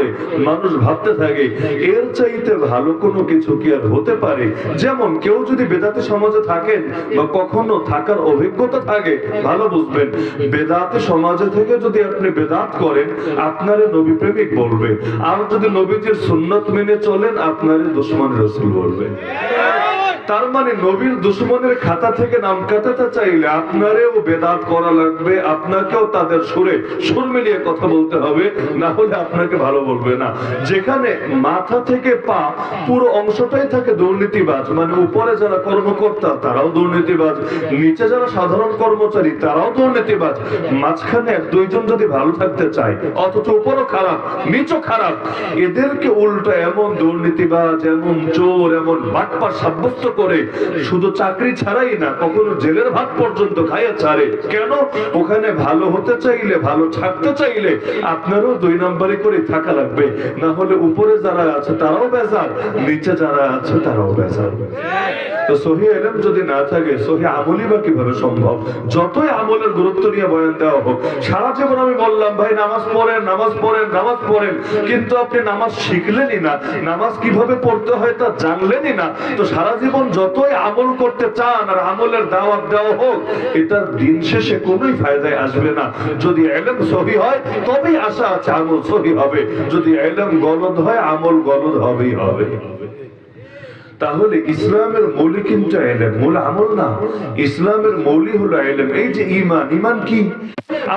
করে মানুষ ভাবতে থাকে এর চাইতে ভালো কোনো কিছু কি আর হতে পারে। যেমন কেউ যদি বেদাতি সমাজে থাকেন বা কখনো থাকার অভিজ্ঞতা থাকে, ভালো বুঝবেন বেদাতি সমাজে থেকে যদি আপনি বেদাত করেন আপনারে নবী প্রেমিক বলবে, আর যদি নবীজির সুন্নত মেনে চলেন আপনারে দুশমন রাসূল বলবে। তার মানে নবীর দুশমনের খাতা থেকে নাম কাটাতে চাইলে আপনারেও বেদাত করা লাগবে, আপনাকেও তাদের সুর মিলিয়ে কথা বলতে হবে, না হলে আপনাকে ভালো বলবে না। যেখানে মাথা থেকে পা পুরো অংশটাই থাকে দুর্নীতিবাজ, মানে উপরে যারা কর্মকর্তা তারাও দুর্নীতিবাজ, নিচে যারা সাধারণ কর্মচারী তারাও দুর্নীতিবাজ, মাঝখানে এক দুইজন যদি ভালো থাকতে চায় অথচ উপরও খারাপ নিচও খারাপ, এদেরকে উল্টো এমন দুর্নীতিবাজ এমন চোর এমন বাটপার সাব্যস্ত করে শুধু চাকরি ছাড়াই না কখনো জেলের ভাত পর্যন্ত খাইয়া ছাড়ে। কেন? ওখানে ভালো হতে চাইলে ভালো থাকতে চাইলে আপনারও দুই নম্বরে করে থাকা লাগবে, না হলে উপরে যারা আছে তারাও বেজার, নিচে যারা আছে তারাও বেজার। তো সহি ইলম যদি না থাকে সহি আমলই বা কিভাবে সম্ভব? যতই আমলের গুরুত্ব নিয়ে বয়ান দেওয়া হোক, সারা জীবন আমি বললাম ভাই নামাজ পড়েন নামাজ পড়েন নামাজ পড়েন, কিন্তু আপনি নামাজ শিখলেনই না, নামাজ কিভাবে পড়তে হয় তা জানলেনই না, তো সারা জীবন যতই আমল করতে চান আর আমলের দাওয়াত দেওয়া হোক এটার দিন শেষে কোনোই ফায়দায় আসবে না। যদি ইলম সহি হয় তবেই আশা আছে আমল সহি হবে, যদি ইলম গলদ হয় আমল গলদ হবেই হবে। তাহলে ইসলামের মৌলিক কিন্তু ইলম, মূল আমল না। ইসলামের মৌলিক হলো ইলম। এই যে ঈমান, ঈমান কি?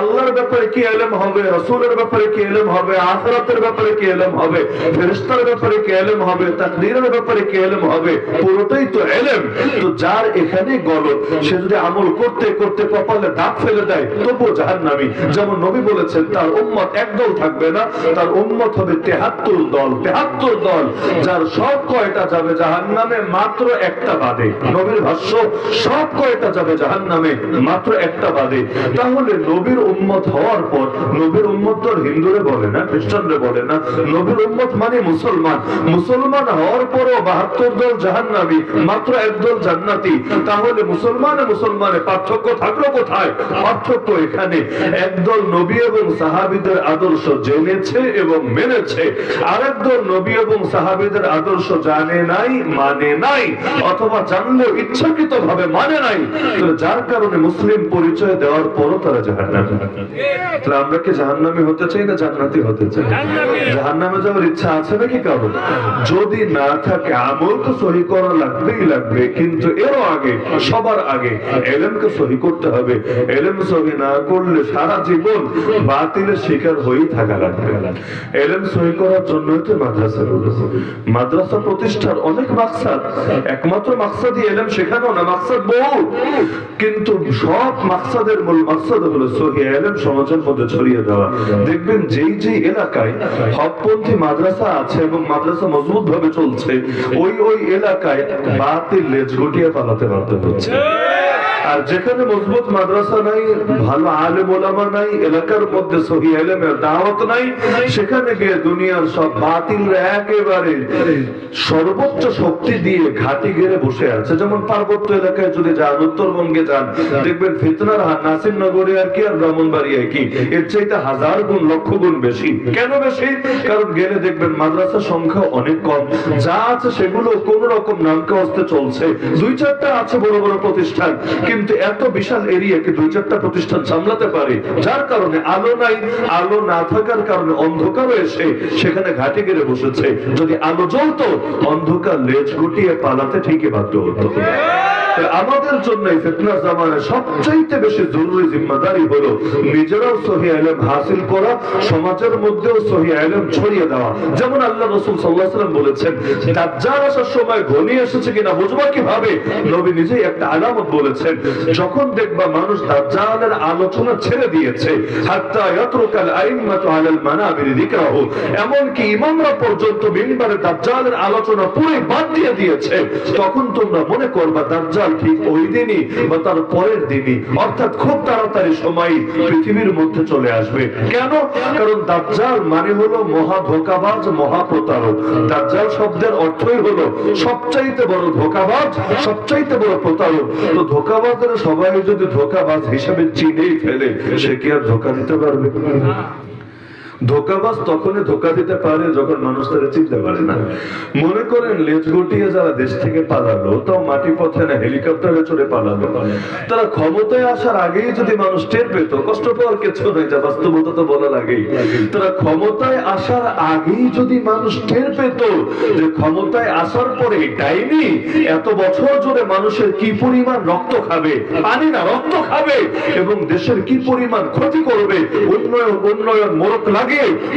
আল্লাহর ব্যাপারে কি ইলম হবে, রাসূলের ব্যাপারে কি ইলম হবে, আখিরাতের ব্যাপারে কি ইলম হবে, ফেরেশতার ব্যাপারে কি ইলম হবে, তাকদীরের ব্যাপারে কি ইলম হবে, পুরোটাই তো ইলম। তো যার এখানে গলদ সে যদি আমল করতে করতে কপালে দাগ ফেলে দেয় তবুও জাহান্নামী। যেমন নবী বলেছেন তার উম্মত একদল থাকবে না, তার উম্মত হবে 73 দল। 73 দল, যার সব কয়টা যাবে জাহান্নামে মাত্র একটা বাদে। নবীর ভাষ্য সব কয়টা যাবে জাহান্নামে মাত্র একটা বাদে। তাহলে নবীর উম্মত হওয়ার পর, নবীর উম্মত তো হিন্দুরে বলে না খ্রিস্টানরে বলে না, নবীর উম্মত মানে মুসলমান। মুসলমান হওয়ার পরও 72 দল জাহান্নামী, মাত্র একদল জান্নাতি। তাহলে মুসলমানে মুসলমানে পার্থক্য থাকলো কোথায়? পার্থক্য এখানে একদল নবী এবং সাহাবীদের আদর্শ জেনেছে এবং মেনেছে, আরেকদল নবী এবং সাহাবীদের আদর্শ জানে নাই মানে নাই, অথবা জানলেও ইচ্ছাকৃত ভাবে মানে নাই, যার কারণে মুসলিম পরিচয় দেওয়ার পরও তারা জাহান্নামী। তাহলে আমরা কি জাহান্নামী হতে চাই না জান্নাতি হতে চাই? জাহান্নামে যাওয়ার ইচ্ছা আছে নাকি কারো? যদি না থাকে আমল তো সহি করা লাগবেই লাগবে, কিন্তু এরও আগে সবার আগে ইলমকে সহি করতে হবে। ইলম সহি না করলে সারা জীবন বাতিলের শিকার হয়েই থাকা লাগবে। ইলম সহি করার জন্যই তো মাদ্রাসা রয়েছে। মাদ্রাসা প্রতিষ্ঠার অনেক মাকসাদ, একমাত্র মাকসাদই ইলম শেখানো না, মাকসাদ বহু, কিন্তু সব মাকসাদের মূল মাকসাদ হলো সহি ইলম সমাজের মধ্যে ছড়িয়ে দেওয়া। দেখবেন যেই যেই এলাকায় হকপন্থী মাদ্রাসা আছে এবং মাদ্রাসা মজবুত ভাবে চলছে, ওই ওই এলাকায় বাতিল লেজ গুটিয়ে পালাতে বাধ্য হচ্ছে। আর যেখানে মজবুত মাদ্রাসা নাই, ভালো আলেম ওলামা নাই, এলাকার মধ্যে সহি ইলমের দাওয়াত নাই, সেখানে গিয়ে দুনিয়ার সব বাতিলরা একেবারে সর্বোচ্চ শক্তি দিয়ে ঘাটি ঘিরে বসে আছে। যেমন পার্বত্য এলাকায় যদি যান, উত্তরবঙ্গে যান, দেখবেন ফিতনার হার নাসিরনগরে আর কি আর ব্রাহ্মণবাড়িয়ায় কি এর চাইতে 1000 গুণ লক্ষ গুণ বেশি। কেন বেশি? কারণ গেলে দেখবেন মাদ্রাসার সংখ্যা অনেক কম, যা আছে সেগুলো কোন রকম নামকে হস্তে চলছে। 2-4টা আছে বড় বড় প্রতিষ্ঠান, কিন্তু এত বিশাল এরিয়াকে 2-4টা প্রতিষ্ঠান সামলাতে পারে, যার কারণে আলো নাই, আলো না থাকার কারণে অন্ধকার এসে সেখানে ঘাটে গেড়ে বসেছে। যদি আলো জ্বলতো অন্ধকার লেজ গুটিয়ে পালাতে ঠিকই বাধ্য হতো। আমাদের জন্য এই ফিতনার জামানায় সবচাইতে বেশি জরুরি জিম্মাদারি হলো নিজেরাও সহি ইলম হাসিল করা, সমাজের মধ্যেও সহি ইলম ছড়িয়ে দেওয়া। যেমন আল্লাহ রাসূল সাল্লাল্লাহু আলাইহি ওয়াসাল্লাম বলেছেন দাজ্জাল আসার সময় ঘনিয়ে এসেছে কিনা বুঝবা কিভাবে? নবী নিজেই একটা আলামত বলেছেন, যখন দেখবা মানুষ দাজ্জালের আলোচনা ছেড়ে দিয়েছে, হাত্তা ইয়াতরুকাল আইম্মাতু আলাল মানাবির যিকরাহু, এমন কি ইমামরা পর্যন্ত মিম্বারে দাজ্জালের আলোচনা পুরো বাদ দিয়ে দিয়েছে, তখন তোমরা মনে করবা দাজ্জাল ঠিক ওই দিনই বা তার পরের দিনই, অর্থাৎ খুব তাড়াতাড়ি সময় পৃথিবীর মধ্যে চলে আসবে। কেন? কারণ দাজ্জাল মানে হলো মহা ধোঁকাবাজ, মহা প্রতারক। দাজ্জাল শব্দের অর্থই হলো সবচাইতে বড় ধোঁকাবাজ, সবচাইতে বড় প্রতারক। তো ধোঁকাবাজের সবাই যদি ধোঁকাবাজ হিসেবে চিনেই ফেলে, সে কি আর ধোঁকা দিতে পারবে? ধোকাবাজ তখনই ধোকা দিতে পারে যখন মানুষ তারা চিনতে পারে না। মনে করেন লেজ গুটিয়ে যারা দেশ থেকে পালালো, তাও মাটি পথে না হেলিকপ্টারে চড়ে পালালো, তারা ক্ষমতায় আসার আগেই যদি মানুষ টের পেত, কষ্ট পাওয়ার কিছু নেই, যা বাস্তবতা তো বলা লাগেই। তারা ক্ষমতায় আসার আগেই যদি মানুষ টের পেত যে ক্ষমতায় আসার পরে ডাইনি এত বছর জুড়ে মানুষের কি পরিমাণ রক্ত খাবে, পানি না রক্ত খাবে, এবং দেশের কি পরিমাণ ক্ষতি করবে, উন্নয়ন উন্নয়ন মোড়ক লাগে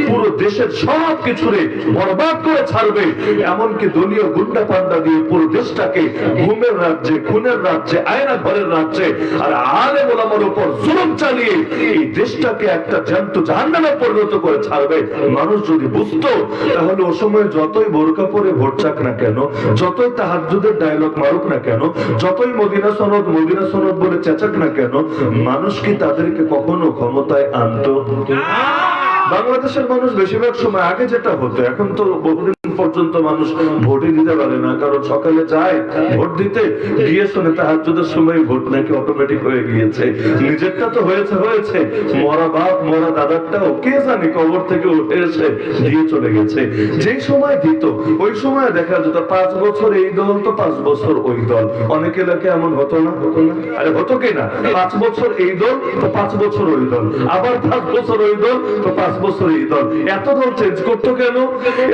পুরো দেশের সব কিছুরে বরবাদ করে ছাড়বে, এমনকি দলীয় গুন্ডা পান্ডা দিয়ে পুরো দেশটাকে ঘুমের রাজ্যে, খুনের রাজ্যে, আয়না ঘরের রাজ্যে আর আলেম ওলামার উপর জুলুম চালিয়ে এই দেশটাকে একটা জ্যান্ত জাহান্নামে পরিণত করে ছাড়বে, মানুষ যদি বুঝতো, তাহলে ও সময় যতই বোরকা পরে ভোট চাক না কেন, যতই তাহাজ্জুদের ডায়লগ মারুক না কেন, যতই মদিনা সনদ বলে চেঁচাক না কেন, মানুষ কি তাদেরকে কখনো ক্ষমতায় আনতো? বাংলাদেশের মানুষ বেশিরভাগ সময়, আগে যেটা হতো, এখন তো বহুদিন পর্যন্ত মানুষ ভোটই দিতে পারে না, কারণ সকালে যায় ভোট দিতে, গিয়ে শুনে তাহাজ্জুদের সময় ভোট নাকি অটোমেটিক হয়ে গিয়েছে। নিজেরটা তো হয়েছে, মরা বাপ মরা দাদারটাও কে জানি কবর থেকে উঠে এসে দিয়ে চলে গেছে। যেই সময় দিত ওই সময় দেখা যেত 5 বছর এই দল তো 5 বছর ওই দল। অনেক এলাকায় এমন হতো না? আরে হতো কিনা, 5 বছর এই দল তো 5 বছর ওই দল, আবার 5 বছর ওই দল তো 5 বছর এই দল, এত দল চেঞ্জ করতো কেন?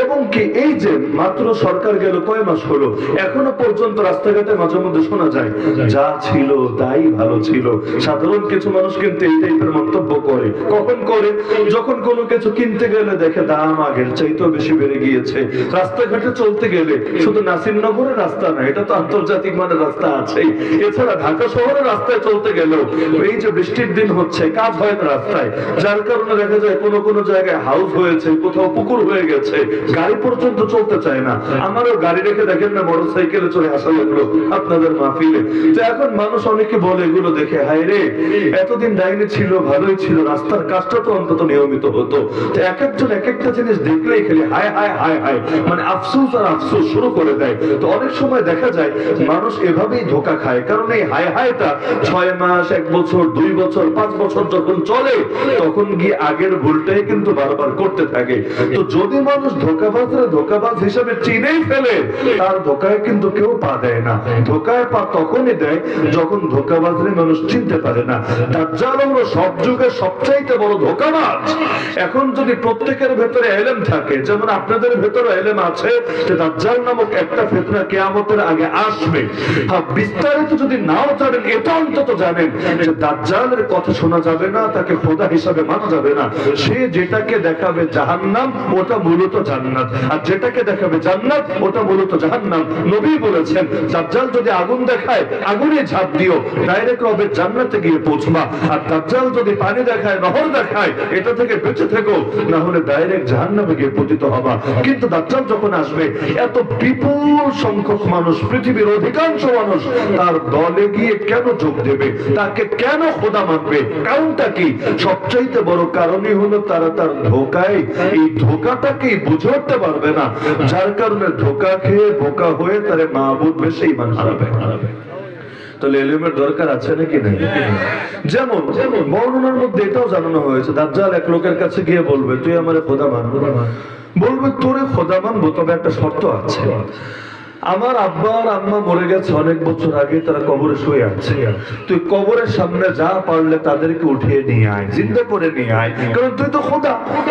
এবং কি এই যে মাত্র সরকার গেল কয় মাস হলো, এখনো পর্যন্ত রাস্তাঘাটে মাঝে মধ্যে শোনা যায় যা ছিল তাই ভালো ছিল। সাধারণ কিছু মানুষ কিন্তু এই টাইপের মন্তব্য করে। কখন করে? যখন কোনো কিছু কিনতে গেলে দেখে দাম আগের চাইতেও বেশি বেড়ে গিয়েছে। রাস্তাঘাটে চলতে গেলে শুধু নাসিরনগরের রাস্তা না, এটা তো আন্তর্জাতিক মানের রাস্তা আছে, এছাড়া ঢাকা শহরের রাস্তায় চলতে গেলেও এই যে বৃষ্টির দিন হচ্ছে, কাজ হয় না রাস্তায়, যার কারণে দেখা যায় কোনো জায়গায় হাউস হয়েছে, কোথাও পুকুর হয়ে গেছে, গাড়ি পর্যন্ত চলতে চায় না। আমারও গাড়ি রেখে দেখেন না মোটর সাইকেলে চলে আসা লাগলো আপনাদের মাহফিলে। তো এখন মানুষ অনেকে বলে এগুলো দেখে, হায় রে, এতদিন ডাইনি ছিল, ভালোই ছিল, রাস্তার কাজটা তো অন্তত নিয়মিত হতো। তো এক একজন এক একটা জিনিস দেখলেই খেলে হায় হায় হায় হায়, মানে আফসোস আর আফসোস শুরু করে দেয়। তো অনেক সময় দেখা যায় মানুষ এভাবেই ধোকা খায়, কারণ এই হায় হায়টা 6 মাস, 1 বছর, 2 বছর, 5 বছর যখন চলে, তখন গিয়ে আগের ভুলটাই কিন্তু বারবার করতে থাকে। তো যদি মানুষ ধোকাবাজ হিসেবে চিনেই ফেলে, তার ধোকায় কিন্তু কেউ পা দেয় না। ধোকায় পা তখনই দেয় যখন ধোকাবাজরে মানুষ চিনতে পারে না। দাজ্জাল হলো সব যুগের সবচাইতে বড় ধোকাবাজ। এখন যদি প্রত্যেকের ভেতরে এলেম থাকে, যেমন আপনাদের ভেতরে এলেম আছে যে দাজ্জাল নামক একটা ফিতনা কিয়ামতের আগে আসবে, বিস্তারিত যদি নাও জানেন, এটা অন্তত জানেন যে দাজ্জালের কথা শোনা যাবে না, তাকে খোদা হিসাবে মানা যাবে না। সে যেটাকে দেখাবে জাহান্নাম, ওটা মূলত জান্নাত, আর যেটাকে দেখাবে জান্নাত, ওটা মূলত জাহান্নাম। নবী বলেছেন দাজ্জাল যদি আগুন দেখায়, আগুনে ঝাঁপ দিও, ডাইরেক্ট রবের জান্নাতে গিয়ে পৌঁছবা। আর দাজ্জাল যদি পানি দেখায়, নহর দেখায়, এটা থেকে বেঁচে থেকো, না হলে ডাইরেক্ট জাহান্নামে গিয়ে পতিত হবা। কিন্তু দাজ্জাল যখন আসবে, এত বিপুল সংখ্যক মানুষ, পৃথিবীর অধিকাংশ মানুষ তার দলে গিয়ে কেন যোগ দেবে, তাকে কেন খোদা মানবে? কারণটা কি? সবচাইতে বড় কারণই হলো তারা তার ধোকায়, এই ধোকাটাকেই বুঝে উঠতে পারবে না, যার কারণে ধোকা খেয়ে বোকা হয়ে তারে মাহবুব বেশি ইমান হারাবে। তাহলে এলিমের দরকার আছে নাকি নেই? যেমন বর্ণনার মধ্যে এটাও জানানো হয়েছে, দাজ্জাল এক লোকের কাছে গিয়ে বলবে, তুই আমারে খোদা মান। বলবে, তোরে খোদা মানবো, তবে একটা শর্ত আছে। আমার আব্বা আর আম্মা মরে গেছে অনেক বছর আগে, তারা কবরে শুয়ে আছে, তুই কবরের সামনে যা পারলে তাদেরকে উঠিয়ে নিয়ে আয়, জিন্দা করে নিয়ে আয়, কারণ তুই তো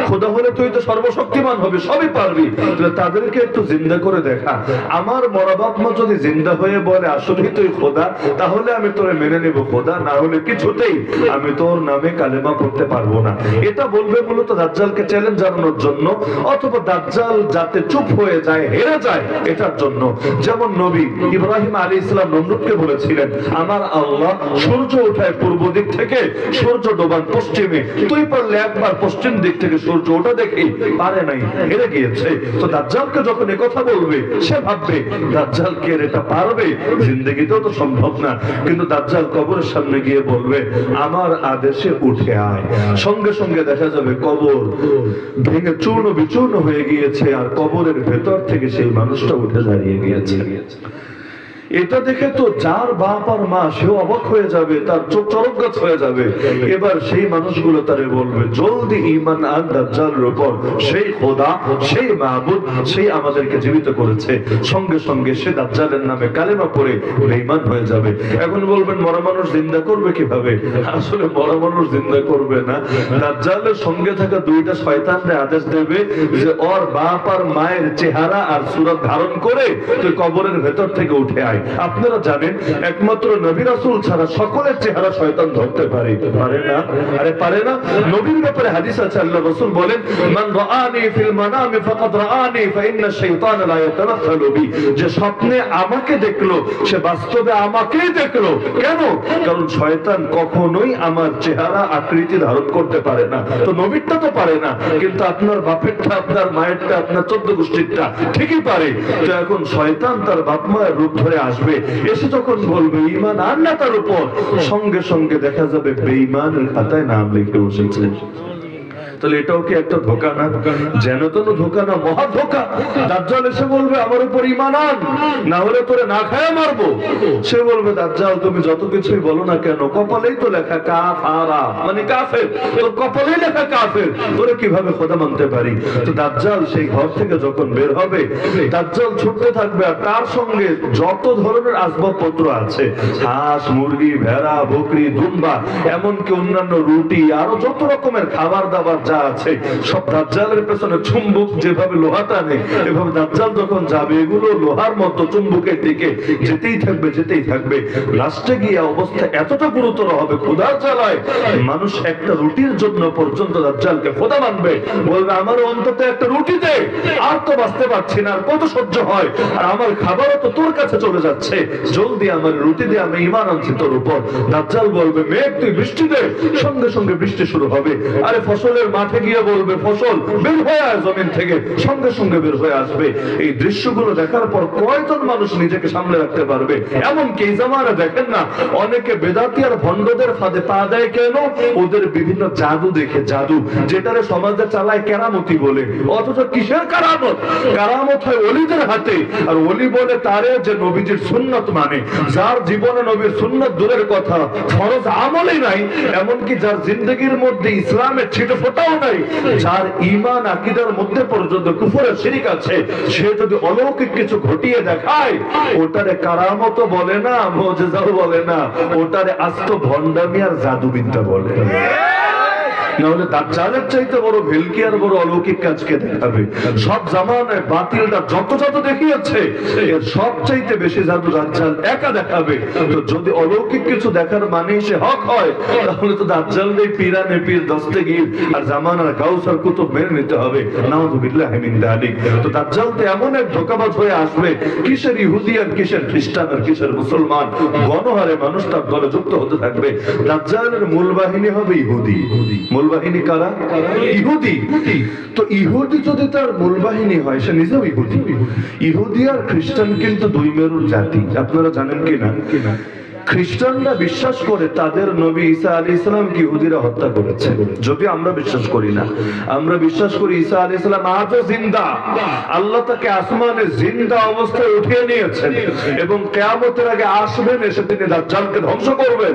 খোদা হলে তুই তো সর্বশক্তিমান হবে, সবই পারবি, তাদেরকে একটু জিন্দা করে দেখা। আমার মরা বাপ মা যদি জিন্দা হয়ে বলে আসলেই তুই খোদা, তাহলে আমি তোরে মেনে নেব খোদা, না হলে কিছুতেই আমি তোর নামে কালেমা পড়তে পারবো না। এটা বলবে মূলত দাজ্জালকে চ্যালেঞ্জ জানানোর জন্য, অথবা দাজ্জাল যাতে চুপ হয়ে যায়, হেরে যায়, এটার জন্য। যেমন নবী ইব্রাহিম আলাইহিস সালাম নমরুদকে বলেছিলেন, আমার আল্লাহ সূর্য ওঠায় পূর্ব দিক থেকে, সূর্য ডোবান পশ্চিমে, তুই পারলে একবার পশ্চিম দিক থেকে সূর্য ওঠা দেখি, পারে নাই, হেরে গিয়েছে। তো দাজ্জালকে যখন একথা বলবে, সে ভাববে দাজ্জাল কে এটা পারবে, জিন্দেগিতেও তো সম্ভব না। কিন্তু দাজ্জাল কবরের সামনে গিয়ে বলবে, আমার আদেশে উঠে আয়, সঙ্গে সঙ্গে দেখা যাবে কবর ভেঙে চূর্ণ বিচূর্ণ হয়ে গিয়েছে, আর কবরের ভেতর থেকে সেই মানুষটা উঠে দাঁড়িয়ে গিয়েছে। এটা দেখে তো যার বাপ আর মা সেও অবাক হয়ে যাবে, তার চোখ চরকগাছ হয়ে যাবে। এবার সেই মানুষগুলো তারে বলবে জলদি ঈমান আন দাজ্জালের উপর, সেই খোদা, সেই মাহবুদ, সেই আমাদেরকে জীবিত করেছে। সঙ্গে সঙ্গে সে দাজ্জালের নামে কালেমা পড়ে বেঈমান হয়ে যাবে। এখন বলবেন মরা মানুষ জিন্দা করবে কিভাবে? আসলে মরা মানুষ জিন্দা করবে না, দাজ্জালের সঙ্গে থাকা দুইটা শয়তানরে আদেশ দেবে যে ওর বাপ আর মায়ের চেহারা আর সূরত ধারণ করে তুই কবরের ভেতর থেকে উঠে আয়। আপনারা জানেন একমাত্র নবী রাসূল ছাড়া সকলের চেহারা শয়তান ধরতে পারে? পারে না। আরে পারে না? নবীর ব্যাপারে হাদিস আছে, আল্লাহ রাসূল বলেন মান রাআনি ফিল মানামি ফাকাদ রাআনি ফা ইন্না শাইতান লা ইয়াতামাসালু বি, যে স্বপ্নে আমাকে দেখলো সে বাস্তবে আমাকেই দেখলো। কেন? কারণ শয়তান কখনোই আমার চেহারা আকৃতি ধারণ করতে পারে না। তো নবীরটা তো পারে না, কিন্তু আপনার বাপেরটা, আপনার মায়েরটা, আপনার 14 গোষ্ঠীরটা ঠিকই পারে। তো এখন শয়তান তার বাপ মায়ের রূপ ধরে আসবে, এসে যখন বলবে ঈমান আন না তার উপর, সঙ্গে সঙ্গে দেখা যাবে বেঈমানের খাতায় নাম লিখে বসেছে। তাহলে এটাও কি একটা ধোঁকা না? যেন তেন ধোঁকা না, মহা ধোঁকা। দাজ্জাল এসে বলবে আমার উপর ঈমান আন, না হলে তোরে না খায় মারবো। সে বলবে দাজ্জাল তুমি যত কিছুই বলো না কেন, কপালেই তো লেখা কাফারা, মানে কাফের, তোর কপালেই লেখা কাফের, তোরে কিভাবে খোদা মানতে পারি? তো দাজ্জাল সেই ঘর থেকে যখন বের হবে, দাজ্জাল ছুটতে থাকবে, আর তার সঙ্গে যত ধরনের আসবাবপত্র আছে, হাঁস, মুরগি, ভেড়া, বকরি, দুম্বা, এমনকি অন্যান্য রুটি, আরো যত রকমের খাবার দাবার যা আছে সব দাজ্জালের পেছনে চুম্বক যেভাবে লোহা টানে, এভাবে দাজ্জাল যখন যাবে এগুলো লোহার মতো চুম্বকের দিকে যেতেই থাকবে, যেতেই থাকবে। লাস্টে গিয়ে অবস্থা এতটা গুরুতর হবে, ক্ষুধার জ্বালায় মানুষ একটা রুটির জন্য পর্যন্ত দাজ্জালকে খোদা মানবে, বলবে আমার অন্তত একটা রুটি দে, আর তো বাঁচতে পারছি না, আর কত সহ্য হয়, আর আমার খাবারও তো তোর কাছে চলে যাচ্ছে, জলদি আমার রুটি দে, আমি ঈমান আনছি তোর উপর। দাজ্জাল বলবে মেঘ তুই বৃষ্টি দে, সঙ্গে সঙ্গে বৃষ্টি শুরু হবে। আরে ফসলের মাঠে গিয়ে বলবে ফসল বের হয়ে আয় জমিন থেকে, সঙ্গে সঙ্গে বের হয়ে আসবে। এই দৃশ্যগুলো দেখার পর কয়জন মানুষ নিজেকে সামলে রাখতে পারবে? এমনকি এই জামানা দেখেন না, অনেকে বেদাতি আর ভণ্ডদের ফাঁদে পা দেয় কেন? ওদের বিভিন্ন জাদু দেখে, জাদু যেটারে সমাজে চালায় কেরামতি বলে, অথচ কিসের কারামত? কারামত হয় ওলিদের হাতে, আর ওলি বলে তারে যে নবীজির সুন্নত মানে, যার জীবনে নবীর সুন্নত দূরের কথা ফরজ আমলই নাই, এমনকি যার জিন্দগির মধ্যে ইসলামের ছিটে ফোটাও নাই, যার ঈমান আকীদার মধ্যে পর্যন্ত কুফরের শিরক আছে, সে যদি অলৌকিক কিছু ঘটিয়ে দেখায় ওটারে কারামত বলে না, মুজিজাও বলে না, ওটারে আস্ত ভণ্ডামি আর জাদুবিদ্যা বলে। নাহলে দাজ্জালের চাইতে বড় ভেলকি আর বড় অলৌকিক কাজকে দেখাবে? সব জামানায় বাতিলটা যত যত দেখিয়েছে এর সব চাইতে বেশি জাদু দাজ্জাল একা দেখাবে। তো যদি অলৌকিক কিছু দেখার মানে সে হক হয়, তাহলে তো দাজ্জাল নেই পীরানে পীর দস্তগীর আর জামানার কাউসার কুতুব মেনে নিতে হবে। নাউযুবিল্লাহি মিন যালিক। তো দাজ্জাল তো এমন এক ধোঁকাবাজ হয়ে আসবে, কিসের ইহুদি আর কিসের খ্রিস্টান আর কিসের মুসলমান, গণহারে মানুষ তার দলে যুক্ত হতে থাকবে। দাজ্জালের মূল বাহিনী হবে ইহুদি। মূল বাহিনী কারা? ইহুদি। তো ইহুদি যদি তার মূল বাহিনী হয়, সে নিজেও ইহুদি। ইহুদি আর খ্রিস্টান কিন্তু দুই মেরুর জাতি, আপনারা জানেন কিনা? খ্রিস্টানরা বিশ্বাস করে তাদের নবী ঈসা আলাইহিস সালামকে ইহুদিরা হত্যা করেছে, যদি আমরা বিশ্বাস করি না। আমরা বিশ্বাস করি ঈসা আলাইহিস সালাম আজও জিন্দা, আল্লাহ তাকে আসমানে জিন্দা অবস্থায় উঠিয়ে নিয়েছেন এবং কিয়ামতের আগে আসবেন, এসে তিনি দাজ্জালকে ধ্বংস করবেন।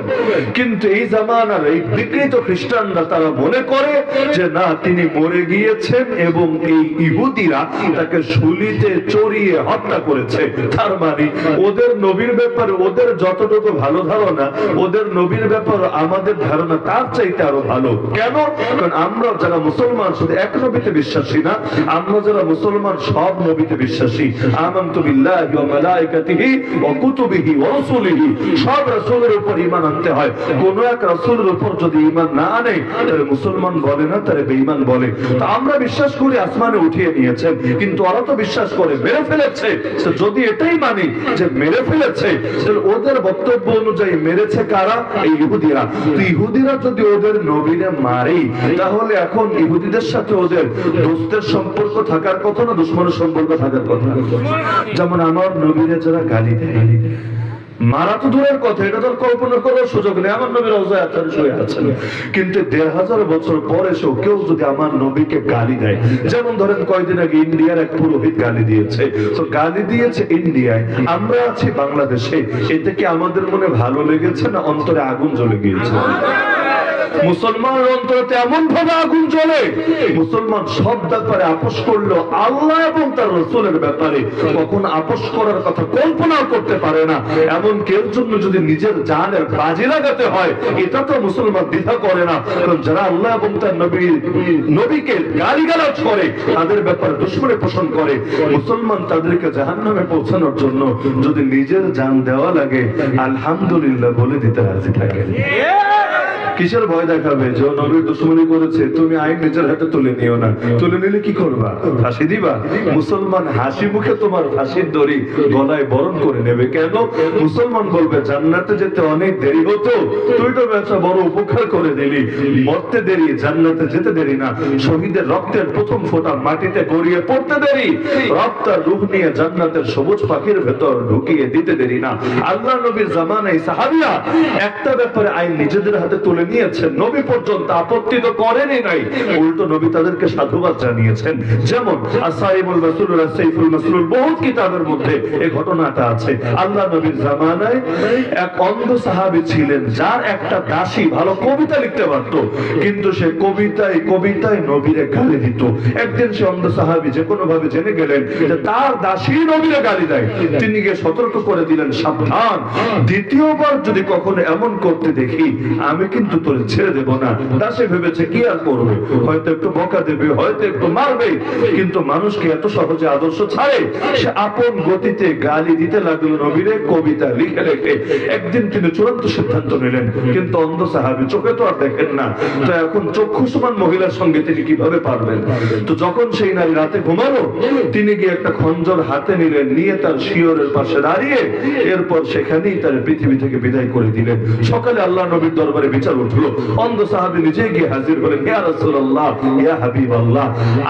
কিন্তু এই জামানার এই বিকৃত খ্রিস্টানরা তারা মনে করে যে না, তিনি মরে গিয়েছেন এবং এই ইহুদিরা তাকে শুলিতে চড়িয়ে হত্যা করেছে। তার মানে ওদের নবীর ব্যাপারে ওদের যতটুকু ভালো ধারণা, ওদের নবীর ব্যাপার আমাদের ধারণা তার চাইতে আরো ভালো। কেন? কারণ আমরা যারা মুসলমান শুধু এক নবীতে বিশ্বাসী না, আমরা যারা মুসলমান সব নবীতে বিশ্বাসী। আমানতু বিল্লাহি ওয়া মালাইকাতিহি ওয়া কুতুবিহি ওয়া রাসূলিহি, সব রাসূলের উপর ঈমান আনতে হয়। কোন এক রাসূলের উপর যদি ঈমান না আনে তাহলে মুসলমান বলে না, তাহলে বেঈমান বলে। তো আমরা বিশ্বাস করি আসমানে উঠিয়ে নিয়েছেন, কিন্তু ওরা তো বিশ্বাস করে মেরে ফেলেছে। তো যদি এটাই মানি যে মেরে ফেলেছে, তাহলে ওদের বক্তব্য অনুযায়ী মেরেছে কারা? এই ইহুদিরা। তো ইহুদিরা যদি ওদের নবীরে মারে, তাহলে এখন ইহুদিদের সাথে ওদের দোস্তের সম্পর্ক থাকার কথা না দুশমনের সম্পর্ক থাকার কথা? যেমন আমার নবীরে যারা গালি দেয়, মারা তো দূরের কথা, এটা তো কল্পনা করার সুযোগ নেই। আমার নবী রওজায় আছেন, শুয়ে আছেন, কিন্তু 1500 বছর পরে এসেও কেউ যদি আমার নবীকে গালি দেয়, যেমন ধরেন কয়েকদিন আগে ইন্ডিয়ার এক পুরোহিত গালি দিয়েছে, তো গালি দিয়েছে ইন্ডিয়ায়, আমরা আছি বাংলাদেশে, এতে কি আমাদের মনে ভালো লেগেছে না অন্তরে আগুন জ্বলে গিয়েছে? মুসলমানের অন্তরে এমন ভাবে আগুন জ্বলে, মুসলমান সব ব্যাপারে আপোষ করলো, আল্লাহ এবং তার রাসূলের ব্যাপারে কখন আপোষ করার কথা কল্পনাও করতে পারে না। এমন কেউ জন্য যদি নিজের জানের বাজি লাগাতে হয়, এটা তো মুসলমান দ্বিধা করে না। কারণ যারা আল্লাহ এবং তার নবীকে গালিগালাজ করে, তাদের ব্যাপারে দুশমনী পোষণ করে, মুসলমান তাদেরকে জাহান্নামে পৌঁছানোর জন্য যদি নিজের জান দেওয়া লাগে, আলহামদুলিল্লাহ বলে দিতে রাজি থাকে। কিসের ভয় দেখাবে? যে নবীর দুশমনী করেছে, তুমি আইন নিজের হাতে তুলে নিও না। তুলে নিলে কি করবা? ফাঁসি দিবা? মুসলমান হাসি মুখে তোমার ফাঁসির দড়ি গলায় বরণ করে নেবে। কেন? মুসলমান বলবে জান্নাতে যেতে অনেক দেরি হতো, তুই তো ব্যবসা বড় উপকার করে দিলি। মরতে দেরি, জান্নাতে যেতে দেরি না। শহীদের রক্তের প্রথম ফোঁটা মাটিতে গড়িয়ে পড়তে দেরি, রক্তার রূহ নিয়ে জান্নাতের সবুজ পাখির ভেতর ঢুকিয়ে দিতে দেরি না। আল্লাহ নবীর জামানায় সাহাবীরা একটা ব্যাপারে আইন নিজেদের হাতে তুলে নিয়েছেন, নবী পর্যন্ত আপত্তি তো করেনই নাই, উল্টো নবী তাদেরকে সাধুবাদ জানিয়েছেন। যেমন আসাইবুল মাসরুর, সাইফুল মাসরুর, বহুত কিতাবের মধ্যে এই ঘটনাটা আছে। আল্লাহ নবীর জামানায় এক অন্ধ সাহাবী ছিলেন, যার একটা দাসী ভালো কবিতা লিখতে পারত, কিন্তু সে কবিতায় নবীরে গালি দিত। একদিন সে অন্ধ সাহাবী যে কোনো ভাবে জেনে গেলেন যে তার দাসী নবীরে গালি দেয়, তিনি গিয়ে সতর্ক করে দিলেন, সাবধান, দ্বিতীয়বার যদি কখনো এমন করতে দেখি আমি কিন্তু তোরে ছেড়ে দেব না। দাসে ভেবেছে কি আর করবে, হয়তো একটু বকা দেবে, হয়তো একটু মারবে, কিন্তু মানুষকে এত সহজে আদর্শ ছাড়ে। সে আপন গতিতে গালি দিতে লাগলো নবীরে, কবিতা লিখে লিখে। একদিন তিনি চূড়ান্ত সিদ্ধান্ত নিলেন, কিন্তু অন্ধ সাহাবী চোখে তো আর দেখেন না, তো এখন চক্ষু সমান মহিলার সঙ্গে তিনি কিভাবে পারবেন? তো যখন সেই নারী রাতে ঘুমালো, তিনি গিয়ে একটা খঞ্জর হাতে নিলেন, নিয়ে তার শিয়রের পাশে দাঁড়িয়ে এরপর সেখানেই তার পৃথিবী থেকে বিদায় করে দিলেন। সকালে আল্লাহ নবীর দরবারে বিচার উঠলো, অন্ধ সাহাবী নিজে গিয়ে হাজির হলেন, ইয়া রাসূলুল্লাহ, ইয়া হাবিবাল্লাহ,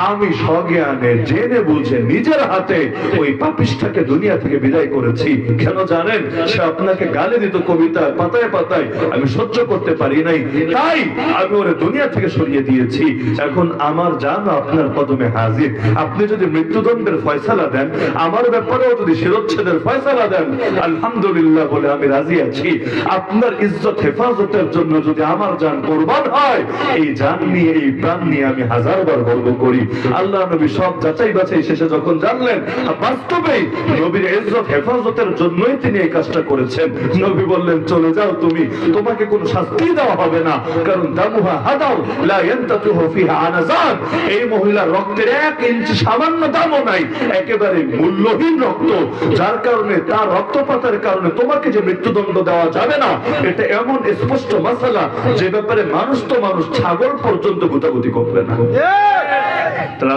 আমি সজ্ঞানে জেনে বুঝে নিজের হাতে ওই পাপিষ্ঠটাকে দুনিয়া থেকে বিদায় করেছি। কেন জানেন? সে আপনাকে গালি দিত কবিতা পাতায় পাতায়, আমি সহ্য করতে পারি নাই, তাই আমি ওরে দুনিয়া থেকে সরিয়ে দিয়েছি। এখন আমার জান আপনার কদমে হাজির, আপনি যদি মৃত্যুদণ্ডের ফয়সালা দেন, আমার ব্যাপারেও যদি শিরচ্ছেদের ফয়সালা দেন, আলহামদুলিল্লাহ বলে আমি রাজি আছি। আপনার ইজ্জত হেফাজতের জন্য যদি আমার জান কুরবান হয়, এই জান নিয়ে, এই প্রাণ নিয়ে আমি হাজারবার গর্ব করি। আল্লাহ নবী সব যাচাই বাছাই শেষে যখন জানলেন বাস্তবেই নবীর ইজ্জত হেফাজতের জন্যই তিনি এই কাজটা করেছেন, নবী বললেন, চলে যাও তুমি, তোমাকে কোনো শাস্তি দেওয়া হবে না, কারণ দামুহা হাদাও লা ইয়ানতাতুহু ফিহা আনাজান, এই মহিলার রক্তের 1 ইঞ্চি সামান্য দামও নাই, একেবারে মূল্যহীন রক্ত, যার কারণে তার রক্তপাতের কারণে তোমাকে যে মৃত্যুদণ্ড দেওয়া যাবে না, এটা এমন স্পষ্ট মাসালা যে ব্যাপারে মানুষ তো মানুষ, ছাগল পর্যন্ত গুতাগুতি করবে না।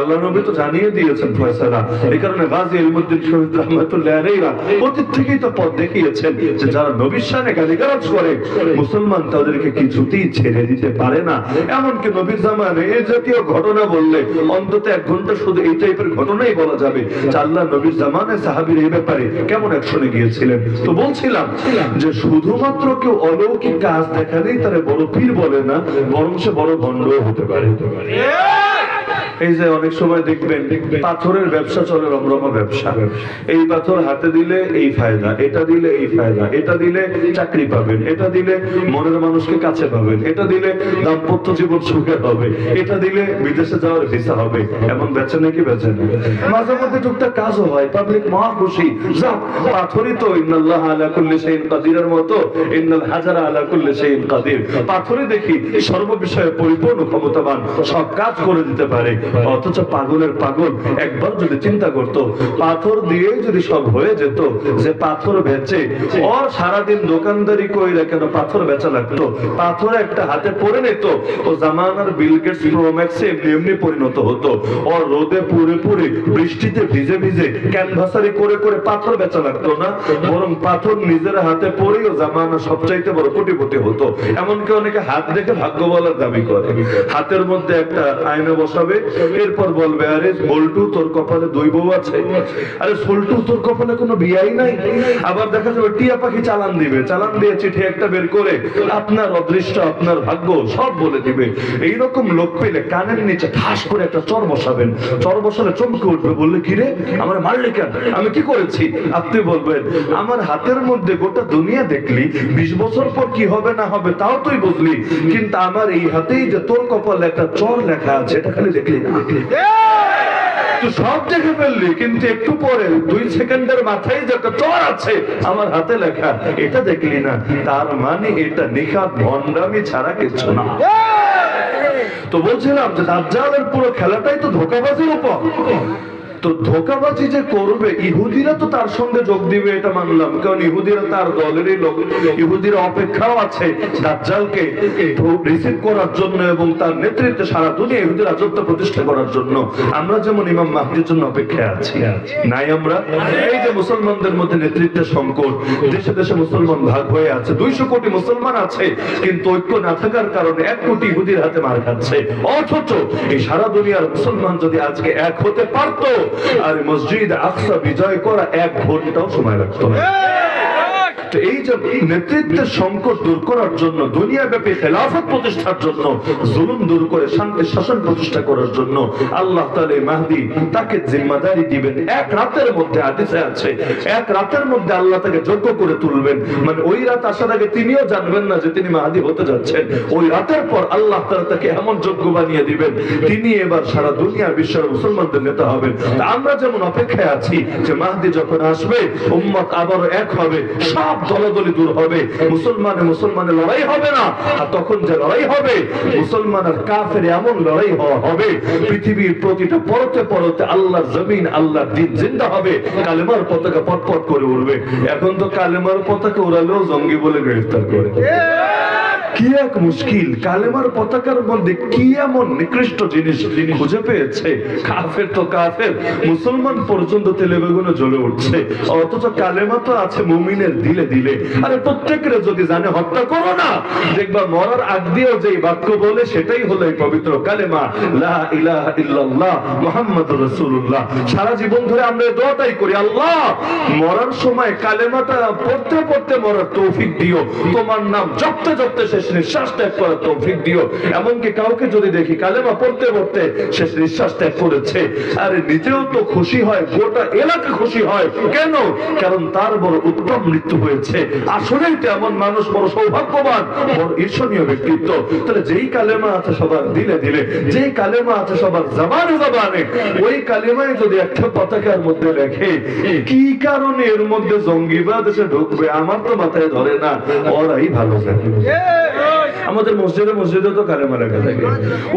আল্লাহ নবী তো জানিয়ে দিয়েছেন ফয়সালা। এই কারণে গাজী ইলমুদ্দিন শহীদ রাহমাতুল্লাহ আলাইহি অতীত থেকেই তো পথ দেখিয়েছেন যে যারা নবীর শানে গালিগালাজ করে, মুসলমান তাদেরকে কিছুতেই ছেড়ে দিতে পারে না। এমনকি নবীর জামানে এই জাতীয় ঘটনা বললে অন্তত 1 ঘন্টা শুধু এই টাইপের ঘটনাই বলা যাবে। আল্লাহ নবীর জামানে সাহাবীরা এই ব্যাপারে কেমন অ্যাকশনে গিয়েছিলেন। তো বলছিলাম যে শুধুমাত্র কেউ অলৌকিক কাজ দেখালেই তারা বড় পীর বলে না, বরং সে বড় ভণ্ডও হতে পারে। এই যে অনেক সময় দেখবেন পাথরের ব্যবসা চলে, রমরমা ব্যবসা, এই পাথর হাতে দিলে এই ফায়দা, এটা দিলে এই ফায়দা, এটা দিলে চাকরি পাবেন, এটা দিলে মনের মানুষকে কাছে পাবেন, এটা দিলে দাম্পত্য জীবন সুখের হবে, এটা দিলে বিদেশে যাওয়ার ভিসা হবে। এমন বেচে নাকি বেচে না? মাঝে মধ্যে টুকটাক কাজও হয়, পাবলিক মহা খুশি। যাক, পাথরই তো ইন্নাল্লাহ আলা কুল্লি শাইইন কাদিরের মতো ইন্নাল হাজারা আলা কুল্লি শাইইন কাদির, পাথরই দেখি সর্ব বিষয়ে পরিপূর্ণ ক্ষমতাবান, সব কাজ করে দিতে পারে। অথচ পাগলের পাগল একবার যদি চিন্তা করত, পাথর দিয়ে যদি সব হয়ে যেত, যে পাথর বেচে ওর সারাদিন দোকানদারি কইরা কেন পাথর বেচা লাগতো, পাথর একটা হাতে পড়ে নিত, ও জামানার বিল গেটস প্রো ম্যাক্সে এমনি পরিণত হতো। ওর রোদে পুড়ে পুড়ে, বৃষ্টিতে ভিজে ভিজে ক্যানভাসারি করে করে পাথর বেচা লাগতো না, বরং পাথর নিজের হাতে পড়েও জামানা সবচাইতে বড় কোটিপতি হতো। এমনকি অনেকে হাত দেখে ভাগ্য বলার দাবি করে, হাতের মধ্যে একটা আয়না বসাবে, এরপর বলবে আরে বল্টু তোর কপালে 2 বউ আছে, আরে সল্টু তোর কপালে কোনো বিয়াই নাই। আবার দেখা যাবে টিয়া পাখি চালান দিবে, চালান দিয়ে চিঠি একটা বের করে আপনার অদৃষ্ট আপনার ভাগ্য সব বলে দিবে। এইরকম লোক পেলে কানের নিচে ঠাস করে একটা চর বসাবেন, চর বসালে চমকে উঠবে, বললে কিরে আমার মারলে কেন, আমি কি করেছি? আপনি বলবেন আমার হাতের মধ্যে গোটা দুনিয়া দেখলি, 20 বছর পর কি হবে না হবে তাও তুই বুঝলি, কিন্তু আমার এই হাতেই যে তোর কপালে একটা চর লেখা আছে এটা খালি দেখলি না, তুই সব দেখে ফেললি, কিন্তু একটু পরে 2 সেকেন্ডের মাথায় যে একটা চর আছে আমার হাতে লেখা এটা দেখলি না। তার মানে এটা নিখাত ভণ্ডামি ছাড়া কিছু না। তো বলছিলাম যে দাজ্জালের পুরো খেলাটাই তো ধোঁকাবাজির উপর। তো ধোঁকাবাজি যে করবে, ইহুদিরা তো তার সঙ্গে যোগ দিবে এটা মানলাম, কারণ ইহুদিরা তার দলেরই লোক, ইহুদিরা অপেক্ষাও আছে দাজ্জালকে রিসিভ করার জন্য এবং তার নেতৃত্বে সারা দুনিয়া ইহুদি রাজত্ব প্রতিষ্ঠা করার জন্য। আমরা যেমন ইমাম মাহদির জন্য অপেক্ষায় আছি, নাই আমরা? এই যে মুসলমানদের মধ্যে নেতৃত্বের সংকট, দেশে দেশে মুসলমান ভাগ হয়ে আছে, 200 কোটি মুসলমান আছে, কিন্তু ঐক্য না থাকার কারণে 1 কোটি ইহুদির হাতে মার খাচ্ছে। অথচ এই সারা দুনিয়ার মুসলমান যদি আজকে এক হতে পারতো, আর মসজিদ আকসা বিজয় করা 1 ঘন্টাও সময় লাগতো না। তো এই যে নেতৃত্বের সংকট দূর করার জন্য, দুনিয়াব্যাপী খেলাফত প্রতিষ্ঠার জন্য, জুলুম দূর করে শান্তি শাসন প্রতিষ্ঠা করার জন্য আল্লাহ তাআলা মাহদি তাকে জিম্মাদারি দিবেন। 1 রাতের মধ্যে, হাদিসে আছে 1 রাতের মধ্যে আল্লাহ তাকে যোগ্য করে তুলবেন। মানে ওই রাত আসার আগে তিনিও জানবেন না যে তিনি মাহদি হতে যাচ্ছেন। ওই রাতের পর আল্লাহ তাআলা তাকে এমন যোগ্য বানিয়ে দিবেন, তিনি এবার সারা দুনিয়ার বিশ্বের মুসলমানদের নেতা হবেন। আমরা যেমন অপেক্ষায় আছি যে মাহদি যখন আসবে উম্মত আবারও এক হবে, সব দলাদলি দূর হবে, মুসলমানের লড়াই হবে না। আর তখন যে লড়াই হবে মুসলমান আর কাফের এমন লড়াই হবে, পৃথিবীর প্রতিটা পরতে পরতে আল্লাহর জমিন আল্লাহর দ্বীন জিন্দা হবে, কালেমার পতাকা পটপট করে উড়বে। এখন তো কালেমার পতাকা উড়ালেও জঙ্গি বলে গ্রেফতার করে। কি এক মুশকিল, কালেমার পতাকার মধ্যে কি এমন নিকৃষ্ট জিনিস খুঁজে পেয়েছে। কাফের তো কাফের, মুসলমান পর্যন্ত তেলে বেগুনে জ্বলে উঠছে, অথচ কালেমা তো আছে মুমিনের দিলে দিলে। আরে প্রত্যেকের যদি জানে হত্যা করো না, দেখবা মরার আগ দিয়েও যে বাক্য বলে সেটাই হলো এই পবিত্র কালেমা, লা ইলাহা ইল্লাল্লাহ মুহাম্মাদুর রাসূলুল্লাহ। সারা জীবন ধরে আমরা এই দোয়াটাই করি, আল্লাহ মরার সময় কালেমাটা পড়তে পড়তে মরার তৌফিক দিও, তোমার নাম জপতে জপতে শেষ নিঃশ্বাস ত্যাগ করার তৌফিক দিও। এমনকি কাউকে যদি দেখি কালেমা পড়তে পড়তে শেষ নিঃশ্বাস ত্যাগ করেছে, আরে নিজেও তো খুশি হয়, গোটা এলাকা খুশি হয়। কেন? কারণ তার বড় উত্তম মৃত্যু হয়েছে। আসলেই তো এমন মানুষ বড় সৌভাগ্যবান, বড় ঈর্ষণীয় ব্যক্তিত্ব। তাহলে যেই কালেমা আছে সবার দিলে দিলে, যেই কালেমা আছে সবার জবানে জবানে, ওই কালেমায় যদি একটা পতাকার মধ্যে লেখে, কি কারণে এর মধ্যে জঙ্গিবাদ এসে ঢুকবে আমার তো মাথায় ধরে না। ওরাই ভালো জানে। আমাদের মসজিদে তো কালেমা লেখা থাকে।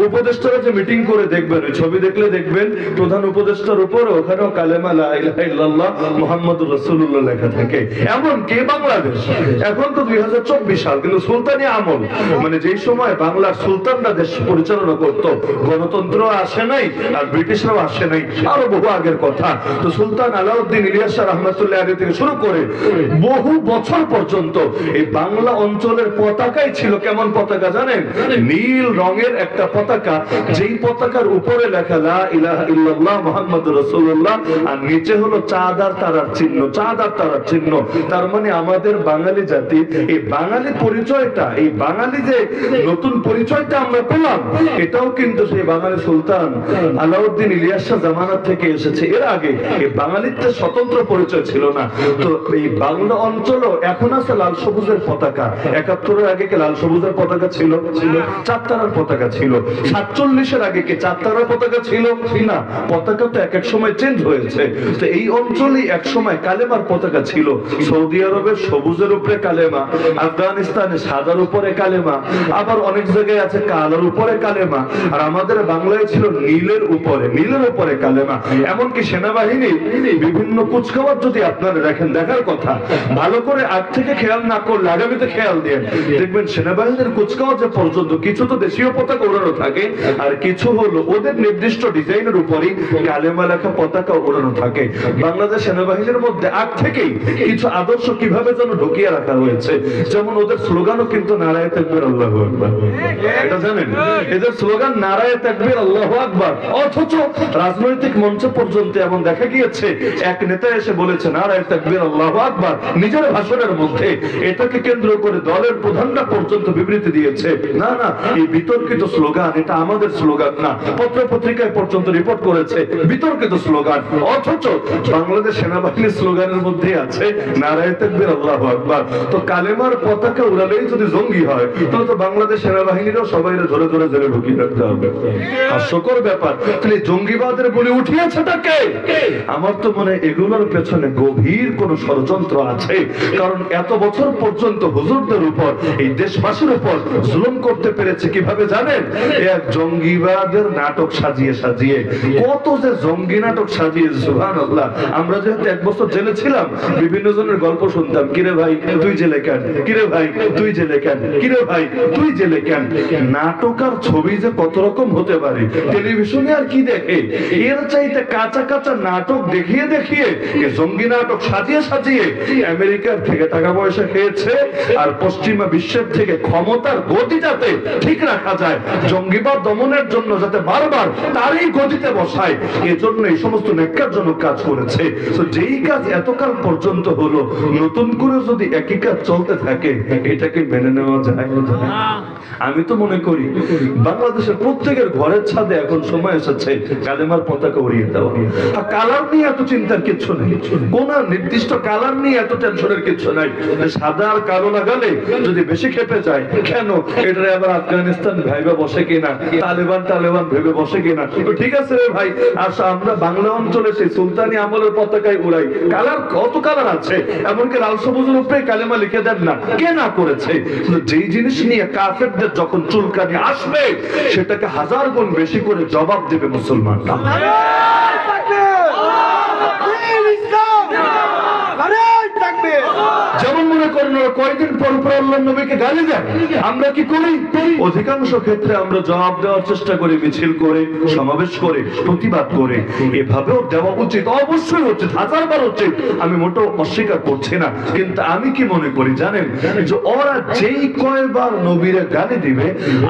উপদেষ্টারা যে মিটিং করে দেখবেন, ওই ছবি দেখলে দেখবেন প্রধান উপদেষ্টার উপরে ওখানেও কালেমা লা ইলাহা ইল্লাল্লাহ মুহাম্মাদুর রাসূলুল্লাহ লেখা থাকে। এমন কি বাংলাদেশ এখন তো 2024 সাল, কিন্তু সুলতানি আমল, মানে যেই সময় বাংলার সুলতানরা দেশ পরিচালনা করত, গণতন্ত্র আসে নাই আর ব্রিটিশরাও আসে নাই, আরো বহু আগের কথা। তো সুলতান আলাউদ্দিন ইলিয়াস শাহ রহমাতুল্লাহ আলাইহি থেকে শুরু করে বহু বছর পর্যন্ত এই বাংলা অঞ্চলের পতাকাই ছিল কেমন পতাকা জানেন? নীল রঙের একটা পতাকা, যেই পতাকার উপরে লেখা লা ইলাহা ইল্লাল্লাহ মুহাম্মাদুর রাসূলুল্লাহ, আর নিচে হলো চাঁদ আর তারার চিহ্ন, চাঁদ আর তারার চিহ্ন। তার মানে আমাদের বাঙালি জাতি, এই বাঙালি পরিচয়টা, এই বাঙালি যে নতুন পরিচয়টা আমরা পেলাম, এটাও কিন্তু সেই বাঙালি সুলতান আলাউদ্দিন ইলিয়াস শাহ জামানাত থেকে এসেছে। এর আগে এই বাঙালিত্বের স্বতন্ত্র পরিচয় ছিল না। তো এই বাংলা অঞ্চলও এখন আছে লাল সবুজের পতাকা। 71-এর আগে কি লাল সবুজের পতাকা ছিল? চার তারার পতাকা ছিল। 47-এর আগে কি চার তারার পতাকা ছিল? না, পতাকা তো এক এক সময় চেঞ্জ হয়েছে। তো এই অঞ্চলেই এক সময় কালেমার পতাকা ছিল। সৌদি আরবের সবুজের উপরে কালেমা, আফগানিস্তানে সাদার উপরে কালেমা, আবার অনেক জায়গায় আছে কালোর উপরে কালেমা, আর আমাদের বাংলায় ছিল নীলের উপরে কালেমা। এমনকি সেনাবাহিনী বিভিন্ন কুচকাওয়াজ যদি আপনারা দেখেন, দেখার কথা, ভালো করে আগ থেকে খেয়াল না করলে আগামীতে খেয়াল দিয়ে দেখবেন সেনাবাহিনীর কুচকাওয়াজে পর্যন্ত কিছু তো দেশীয় পতাকা উড়ানো থাকে, আর কিছু হলো ওদের নির্দিষ্ট ডিজাইনের উপরই কালেমা লেখা পতাকা উড়ানো থাকে। বাংলাদেশ সেনাবাহিনীর মধ্যে আগ থেকেই কিছু আদর্শ কিভাবে যেন ঢুকিয়ে রাখা হয়েছে। যেমন ওদের স্লোগানও কিন্তু নারায়ে তাকবীর আল্লাহু আকবার, এটা জানেন? এদের স্লোগান নারায়ে তাকবীর আল্লাহু আকবার। অথচ রাজনৈতিক মঞ্চ পর্যন্ত এমন দেখা গিয়েছে এক নেতা এসে বলেছে নারায়ে তাকবীর আল্লাহু আকবার নিজের ভাষণের মধ্যে। এটাকে কেন্দ্র করে দলের প্রধানরা পর্যন্ত বিবৃতি দিয়েছে, না না এই বিতর্কিত স্লোগান, এটা আমাদের স্লোগান না। পত্র পত্রিকায় পর্যন্ত রিপোর্ট করেছে বিতর্কিত স্লোগান। অথচ বাংলাদেশ সেনাবাহিনীর স্লোগানের মধ্যে আছে নারায়ে তাকবীর আল্লাহু আকবার। তো কালেমার পতাকা উড়ালেই যদি জঙ্গি হয়, তাহলে তো বাংলাদেশ সেনাবাহিনীরও সবাই ধরে ধরে জেলে ঢুকিয়ে রাখতে হবে। হাস্যকর ব্যাপার। তাহলে জঙ্গিবাদের বলে উঠিয়েছেটা কে? আমার তো মনে এগুলোর পেছনে গভীর কোন ষড়যন্ত্র আছে। কারণ এত বছর পর্যন্ত হুজুরদের উপর, এই দেশবাসীর উপর জুলুম করতে পেরেছে কিভাবে জানেন? এক জঙ্গিবাদের নাটক সাজিয়ে সাজিয়ে, কত যে জঙ্গি নাটক সাজিয়ে। সুবহানাল্লাহ। আমরা যেহেতু এক বছর জেলে ছিলাম, বিভিন্ন জনের গল্প শুনতাম, কিরে ভাই তুই জেলে কেন, কিরে ভাই তুই জেলে কেন, কিরে ভাই তুই জেলে কেন। নাটক আর ছবি যে কত রকম হতে পারে, টেলিভিশনে আর কি দেখে, এর চাইতে কাঁচা কাঁচা নাটক দেখিয়ে দেখিয়ে জঙ্গি নাটক সাজিয়ে সাজিয়ে আমেরিকার থেকে টাকা পয়সা খেয়েছে, আর পশ্চিমা বিশ্বের থেকে ক্ষমতার গতি যাতে ঠিক রাখা যায়, জঙ্গিবাদ দমনের জন্য যাতে বারবার তারই গতিতে বসায়, এজন্য এই সমস্ত নেককারজনক কাজ করেছে। তো যেই কাজ এতকাল পর্যন্ত হলো, নতুন করে যদি একই কাজ চলতে থাকে, এটাকে মেনে নেওয়া যায়? আমি তো মনে করি বাংলাদেশের প্রত্যেকের ঘরের ছাদে এখন সময় এসেছে কালেমার পতাকা উড়িয়ে দেওয়া। আর কালার নিয়ে এত চিন্তার কিছু নেই, কোন নির্দিষ্ট কালার নিয়ে এত টেনশনের কিছু নাই। সাদা আর কালো লাগালে যদি বেশি খেপে যায়, কেন এটা আবার আফগানিস্তান ভেবে বসে কিনা, তালেবান ভেবে বসে কিনা। ঠিক আছে রে ভাই, আচ্ছা আমরা বাংলা অঞ্চলে সেই সুলতানি আমলের পতাকায় উড়াই, কালার কত কালার আছে, এমনকি লাল সবুজের উপরে কালেমা লিখে দেন না, কে না করেছে? যেই জিনিস নিয়ে কাফেরদের যখন চুলকানি আসবে, সেটাকে হাজার গুণ বেশি করে জবাব দেবে মুসলমানরা। যেমন মনে করেন কয়েকদিন পর পর আল্লাহর নবীকে গালি দেয়, আমরা কি করি? অধিকাংশ ক্ষেত্রে আমরা জবাব দেওয়ার চেষ্টা করি, মিছিল করে, সমাবেশ করে, প্রতিবাদ করে। এভাবেও দেওয়া উচিত, অবশ্যই উচিত, হাজারবার উচিত, আমি মোটেও অস্বীকার করছি না। কিন্তু আমি কি মনে করি জানেন, যে ওরা যেই কয়বার নবীরে গালি দিবে,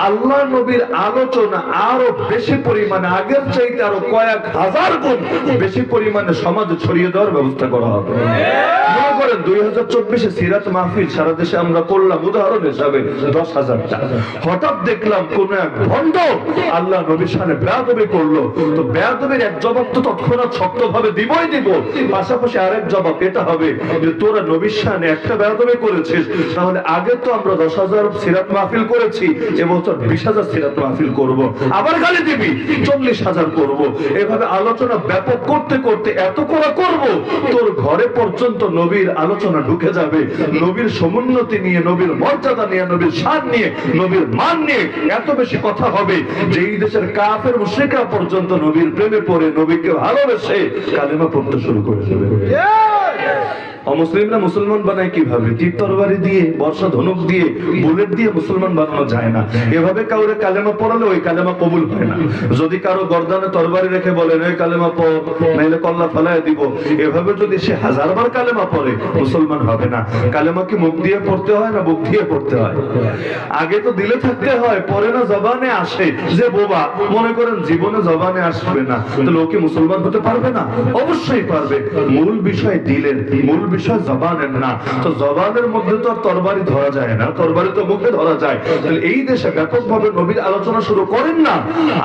আল্লাহ নবীর আলোচনা আরো বেশি পরিমাণে, আগের চাইতে আরো কয়েক হাজার গুণ বেশি পরিমাণে সমাজে ছড়িয়ে দেওয়ার ব্যবস্থা করা হবে। মনে করেন 2024 সিরাত মাহফিল সারা দেশে আমরা করলাম, উদাহরণ হিসাবে 10,000টা। হঠাৎ দেখলাম কোন এক ভণ্ড আল্লাহ নবীর সামনে বেয়াদবি করলো, তো বেয়াদবির এক জবাব তো তৎক্ষণাৎ শক্তভাবে দিবই দিব, পাশাপাশি আরেক জবাব এটা হবে যে তোরা নবীর সামনে একটা বেয়াদবি করেছিস, তাহলে আগে তো আমরা 10,000 সিরাত মাহফিল করেছি, এবছর 20,000 সিরাত মাহফিল করব। আবার গালি দিবি, 40,000 করব। এভাবে আলোচনা ব্যাপক করতে করতে এত করা করব, তোর ঘরে পর্যন্ত নবীর আলোচনা ঢুকে যাবে, নবীর সমুন্নতি নিয়ে, নবীর মর্যাদা নিয়ে, নবীর শান নিয়ে, নবীর মান নিয়ে এত বেশি কথা হবে যে এই দেশের কাফের মুশরিকরা পর্যন্ত নবীর প্রেমে পড়ে, নবীকে ভালোবেসে কালেমা পড়তে শুরু করে দেবে। অমুসলিমরা মুসলমান বানায় কিভাবে? তীর তরবারি দিয়ে, বর্ষা ধনুক দিয়ে, বুলেট দিয়ে মুসলমান বানানো যায় না। এভাবে কাউরে কালেমা পড়ালে ওই কালেমা কবুল হয় না। যদি কারো গর্দানে তরবারি রেখে বলেন ওই কালেমা পড়, নাইলে কল্লা ফেলায় দিব, এভাবে যদি সে হাজারবার কালেমা পড়ে, মুসলমান হবে না। কালেমা কি মুখ দিয়ে পড়তে হয় না বুক দিয়ে পড়তে হয়? আগে তো দিলে থাকতে হয়, পরে না জবানে আসে। যে বোবা মনে করেন জীবনে জবানে আসবে না, তাহলে ও কি মুসলমান হতে পারবে না? অবশ্যই পারবে। মূল বিষয় দিলেন, মূল বিষয় জবানের না। তো জবানের মধ্যে তো আর তরবারি ধরা যায় না, তরবারি তো মুখে ধরা যায়। তাহলে এই দেশে ব্যাপকভাবে নবীর আলোচনা শুরু করেন না,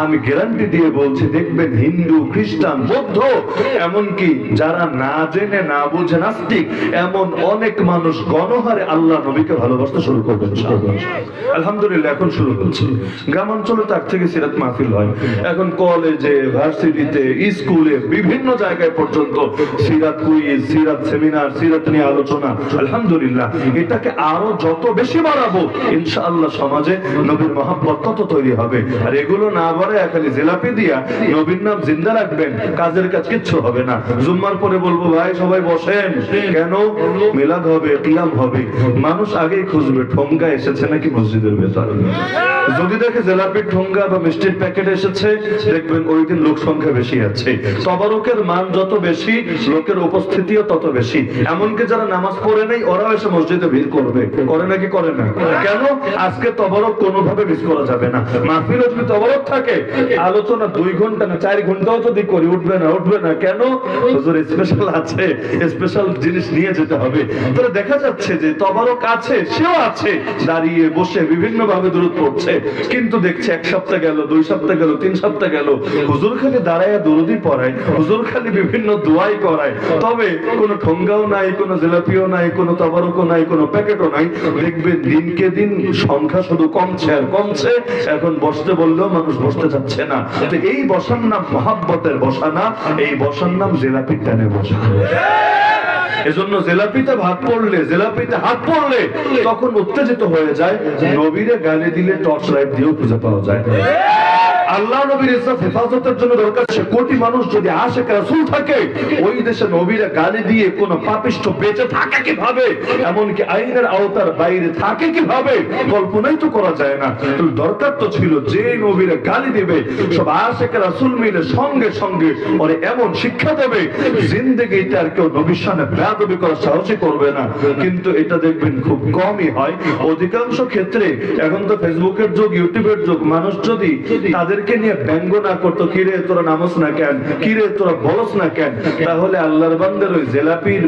আমি গ্যারান্টি দিয়ে বলছি দেখবেন হিন্দু, খ্রিস্টান, বৌদ্ধ, এমনকি যারা না জেনে না বুঝে নাস্তিক, এমন অনেক মানুষ গণহারে আল্লাহ নবীকে ভালোবাসতে শুরু করবেন। আলহামদুলিল্লাহ এখন শুরু হচ্ছে। গ্রামাঞ্চলে তার থেকে সিরাত মাহফিল হয়, এখন কলেজে, ভার্সিটিতে, স্কুলে, বিভিন্ন জায়গায় পর্যন্ত সিরাত কুইজ, সিরাত সেমিনার, সিরাত নিয়ে আলোচনা, আলহামদুলিল্লাহ এটাকে আরো যত বেশি বাড়াবো ইনশাআল্লাহ সমাজে নবীর মহব্বত তত তৈরি হবে। আর এগুলো না বাড়ায় খালি জিলাপি দিয়া নবীর নাম জিন্দা রাখবেন, কাজের কাজ কিচ্ছু হবে না। জুম্মার পরে বলবো ভাই সবাই বসেন, কেন? মিলাদ হবে, কিয়াম হবে, মানুষ আগেই খুঁজবে ঠোঙ্গা এসেছে নাকি মসজিদের ভেতরে। যদি দেখে জিলাপির ঠোঙ্গা বা মিষ্টির প্যাকেট এসেছে, দেখবেন ওই দিন লোক সংখ্যা বেশি আছে। তবারকের মান যত বেশি, লোকের উপস্থিতিও তত বেশি। এমনকি যারা নামাজ পড়ে নাই ওরাও এসে মসজিদে ভিড় করবে, করে নাকি করে না? কেন? আজকে তবারক কোনোভাবে মিস করা যাবে না। মাহফিল যদি তবারক থাকে, আলোচনা 2 ঘন্টা না 4 ঘন্টাও যদি করি উঠবে না, উঠবে না। কেন? হুজুর স্পেশাল আছে, স্পেশাল জিনিস নিয়ে যেতে হবে। তাহলে দেখা যাচ্ছে যে তবারক আছে, সেও আছে, দাঁড়িয়ে বসে বিভিন্ন ভাবে দরুদ পড়ছে, কিন্তু দেখছে 1 সপ্তাহ গেল, 2 সপ্তাহ গেল, 3 সপ্তাহ গেল, হুজুর খালি দাঁড়ায় দরুদই পড়ায়, হুজুর খালি বিভিন্ন দোয়াই করায়, তবে কোনো ঠোঙ্গাও নাই, কোনো জিলাপিও নাই, কোনো তবারকও নাই, কোনো প্যাকেটও নাই। দেখবেন দিনকে দিন সংখ্যা শুধু কমছে আর কমছে। এখন বসতে বললেও মানুষ বসতে চাচ্ছে না। তো এই বসার নাম মহাব্বতের বসা না, এই বসার নাম জিলাপির টানে বসা। এজন্য জিলাপিতে ভাত পড়লে, জিলাপিতে হাত পড়লে তখন উত্তেজিত হয়ে যায়। নবীরে গালি দিলে টর্চ লাইট দিয়েও খুঁজে পাওয়া যায়। আল্লাহ নবীর ইজ্জত হেফাজতের জন্য দরকার সে কোটি মানুষ যদি আশিক রাসূল থাকে, ওই দেশে নবীরা গালি দিয়ে কোন পাপিষ্ঠ বেঁচে থাকে কিভাবে, এমনকি আইনের আওতার বাইরে থাকে কিভাবে, কল্পনাই তো করা যায় না। তো দরকার তো ছিল যে নবীরা গালি দিবে সব আশিক রাসূল মিলে সঙ্গে সঙ্গে ওরে এমন শিক্ষা দেবে জিন্দেগিতে আর কেউ নবীর সামনে বেয়াদবি করার সাহসই করবে না। কিন্তু এটা দেখবেন খুব কমই হয়। অধিকাংশ ক্ষেত্রে এখন তো ফেসবুকের যুগ, ইউটিউবের যুগ, মানুষ যদি তাদেরকে নিয়ে ব্যঙ্গ না করতো, কিরে তোরা নামস না কেন, কিরে তোরা বলস না কেন, তাহলে আল্লাহর বান্দার ওই জিলাপির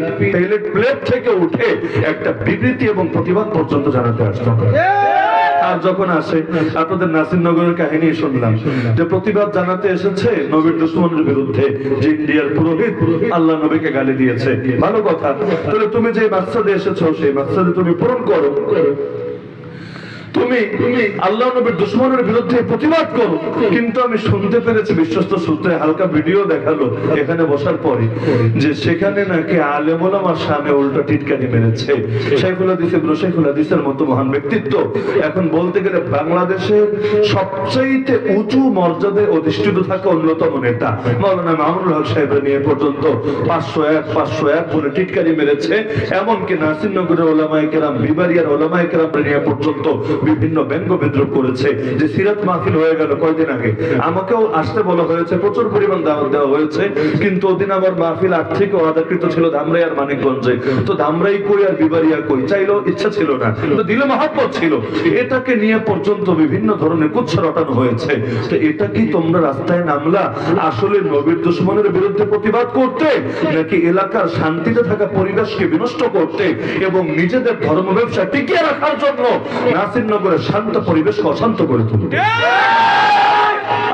প্লেট থেকে উঠে একটা বিবৃতি এবং প্রতিবাদ পর্যন্ত জানাতে আসতো। আর যখন আসে, আপনাদের নাসিরনগরের কাহিনী শুনলাম যে প্রতিবাদ জানাতে এসেছে নবীর দুশমনের বিরুদ্ধে, যে ইন্ডিয়ার পুরোহিত আল্লাহ নবীকে গালি দিয়েছে। ভালো কথা, তাহলে তুমি যে মাকসাদে এসেছো সেই মাকসাদে তুমি পূরণ করো, তুমি আল্লাহ নবীর দুশমনের বিরুদ্ধে প্রতিবাদ করো। কিন্তু আমি শুনতে পেরেছি বিশ্বস্ত সূত্রে, হালকা ভিডিও দেখালো এখানে বসার পরে, যে সেখানে নাকি আলেম ওলামার সামনে উল্টো টিটকারি মেরেছে শাইখুল হাদিসের মতো মহান ব্যক্তিত্ব। এখন বলতে গেলে বাংলাদেশের সবচেয়ে উঁচু মর্যাদায় অধিষ্ঠিত থাকা অন্যতম নেতা মাওলানা মামুনুল হক সাহেবের নিয়ে পর্যন্ত 501 বলে টিটকারি মেরেছে। এমনকি নাসিরনগরের ওলামায়ে কেরাম, বিবারিয়ার ওলামায়ে কেরাম নিয়ে পর্যন্ত বিভিন্ন ব্যঙ্গ বিদ্রুপ করেছে। যে সিরাত মাহফিল হয়ে গেল কয়দিন আগে, আমাকেও আসতে বলা হয়েছে, প্রচুর পরিমাণ দাওয়াত দেওয়া হয়েছে, কিন্তু ওদিন আমার মাহফিল আর্থিক ও আদাকৃত ছিল ধামরাই আর মানিকগঞ্জে। তো ধামরাই কই আর বিবারিয়া কই, চাইলেও ইচ্ছা ছিল না, তো দিলে মহব্বত ছিল। এটাকে নিয়ে পর্যন্ত বিভিন্ন ধরনের কুৎসা রটানো হয়েছে। তো এটা কি তোমরা রাস্তায় নামলা আসলে নবীর দুশমনের বিরুদ্ধে প্রতিবাদ করতে, নাকি এলাকার শান্তিতে থাকা পরিবেশকে বিনষ্ট করতে এবং নিজেদের ধর্ম ব্যবসা টিকিয়ে রাখার জন্য নাসিরনগরের শান্ত পরিবেশকে অশান্ত করে তুলতে?